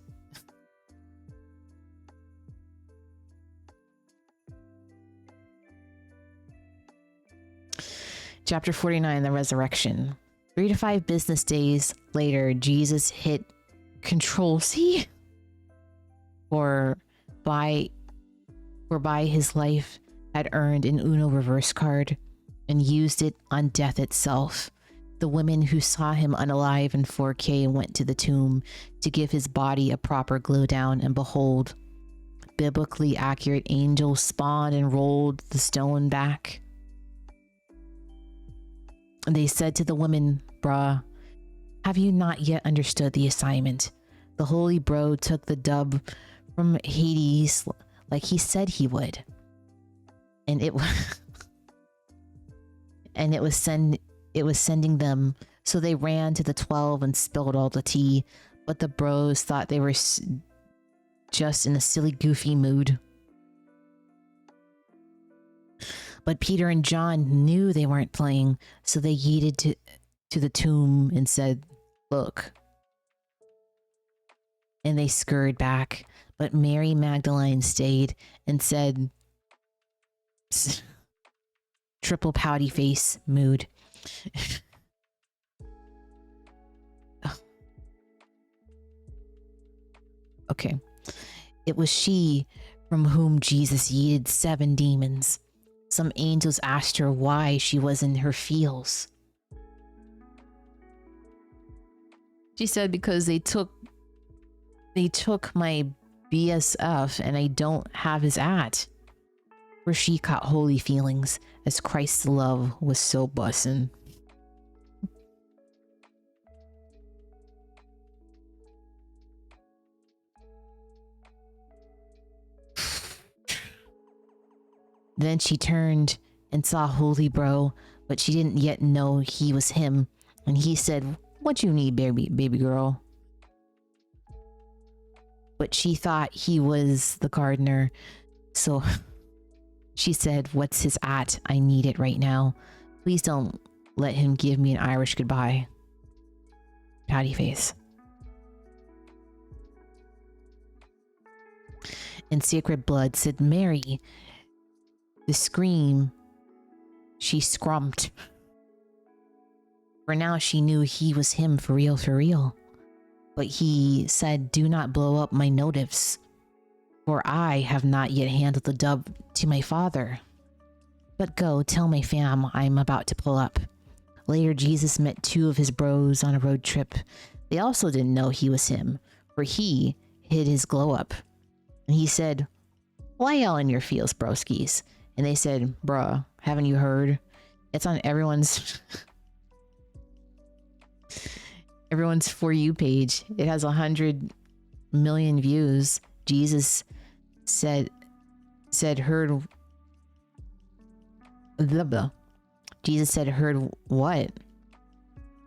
Chapter 49, the resurrection. 3 to 5 business days later, Jesus hit Control C for by his life had earned an Uno reverse card and used it on death itself. The women who saw him unalive in 4K went to the tomb to give his body a proper glow down, and behold, biblically accurate angels spawned and rolled the stone back. And they said to the women, "Bruh, have you not yet understood the assignment? The holy bro took the dub from Hades like he said he would. And it was sending them, so they ran to the 12 and spilled all the tea, but the bros thought they were just in a silly, goofy mood. But Peter and John knew they weren't playing, so they yeeted to the tomb and said, 'Look.' And they scurried back, but Mary Magdalene stayed and said, triple pouty face mood, 'Okay. It was she from whom Jesus yeeted 7 demons. Some angels asked her why she was in her feels. She said, because they took my BSF and I don't have his at. Where she caught holy feelings as Christ's love was so bussin'. Then she turned and saw Holy Bro, but she didn't yet know he was him. And he said, "What you need, baby girl?" But she thought he was the gardener. So she said, "What's his at? I need it right now. Please don't let him give me an Irish goodbye." Pouty face. And Sacred Blood said, "Mary." The scream, she scrumped. For now she knew he was him for real, for real. But he said, "Do not blow up my notives, for I have not yet handed the dub to my father. But go, tell my fam I'm about to pull up." Later, Jesus met 2 of his bros on a road trip. They also didn't know he was him, for he hid his glow up. And he said, "Why y'all in your feels, broskies?" And they said, "Bruh, haven't you heard? It's on everyone's For You page. It has 100 million views." Jesus said heard blah, blah. Jesus said heard what?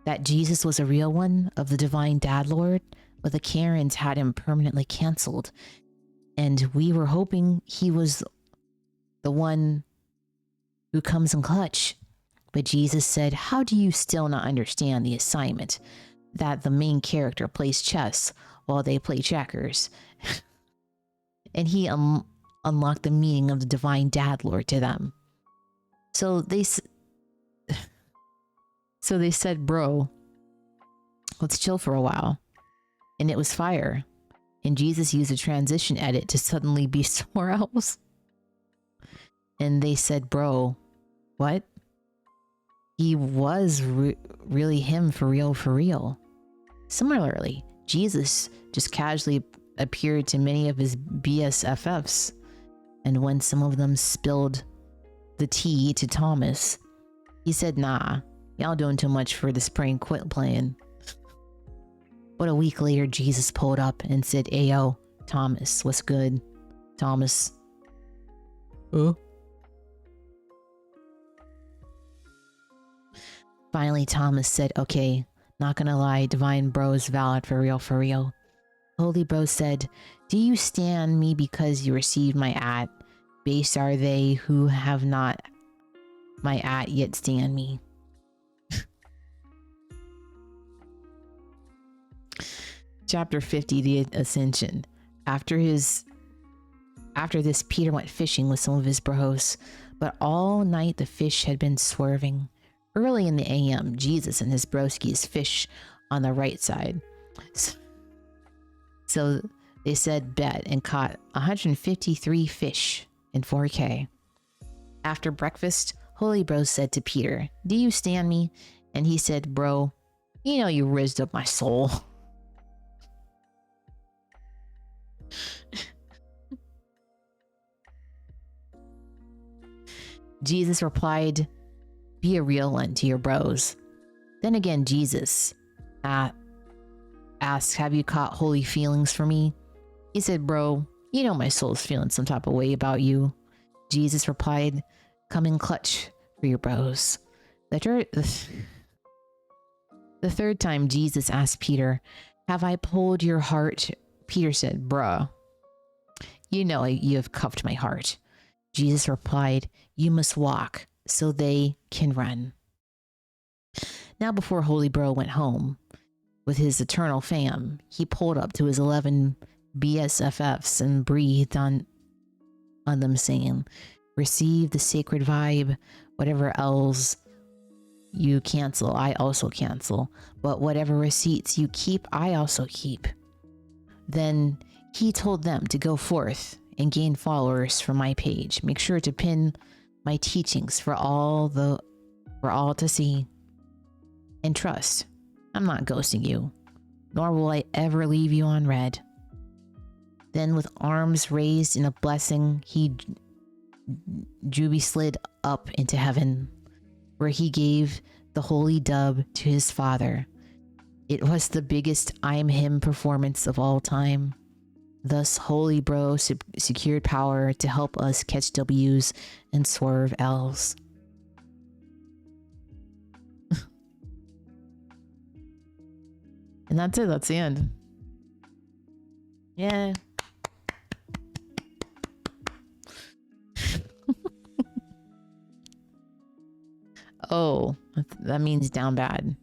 That Jesus was a real one of the divine dad lord, but the Karens had him permanently canceled. And we were hoping he was the one who comes in clutch. But Jesus said, "How do you still not understand the assignment? That the main character plays chess while they play checkers." And he unlocked the meaning of the divine dad lord to them. So they said, "Bro, let's chill for a while." And it was fire. And Jesus used a transition edit to suddenly be somewhere else. And they said, "Bro, what?" He was really him for real, for real. Similarly, Jesus just casually appeared to many of his BSFFs. And when some of them spilled the tea to Thomas, he said, "Nah, y'all doing too much for this prank, quit playing." But a week later, Jesus pulled up and said, "Ayo, Thomas, what's good?" Thomas, Finally, Thomas said, "Okay, not gonna lie, divine bro is valid for real, for real." Holy bro said, "Do you stand me because you received my at? Base are they who have not my at yet stand me." Chapter 50, the Ascension. After this, Peter went fishing with some of his bros, but all night the fish had been swerving. Early in the AM, Jesus and his broskies fish on the right side. So they said bet and caught 153 fish in 4K. After breakfast, Holy Bro said to Peter, "Do you stand me?" And he said, "Bro, you know you rizzed up my soul." Jesus replied, "Be a real one to your bros." Then again, Jesus asked, "Have you caught holy feelings for me?" He said, "Bro, you know my soul's feeling some type of way about you." Jesus replied, "Come in clutch for your bros." The third time Jesus asked Peter, "Have I pulled your heart?" Peter said, "Bruh, you know you have cuffed my heart." Jesus replied, "You must walk so they can run." Now before Holy Bro went home with his eternal fam, he pulled up to his 11 BSFFs and breathed on them saying, "Receive the sacred vibe. Whatever else you cancel, I also cancel. But whatever receipts you keep, I also keep." Then he told them to go forth and gain followers for my page. Make sure to pin my teachings for all to see. And trust, I'm not ghosting you, nor will I ever leave you on red. Then with arms raised in a blessing, he Juby slid up into heaven, where he gave the holy dub to his father. It was the biggest I'm Him performance of all time. Thus, Holy Bro secured power to help us catch W's and swerve L's. And that's it. That's the end. Yeah. Oh, that means down bad.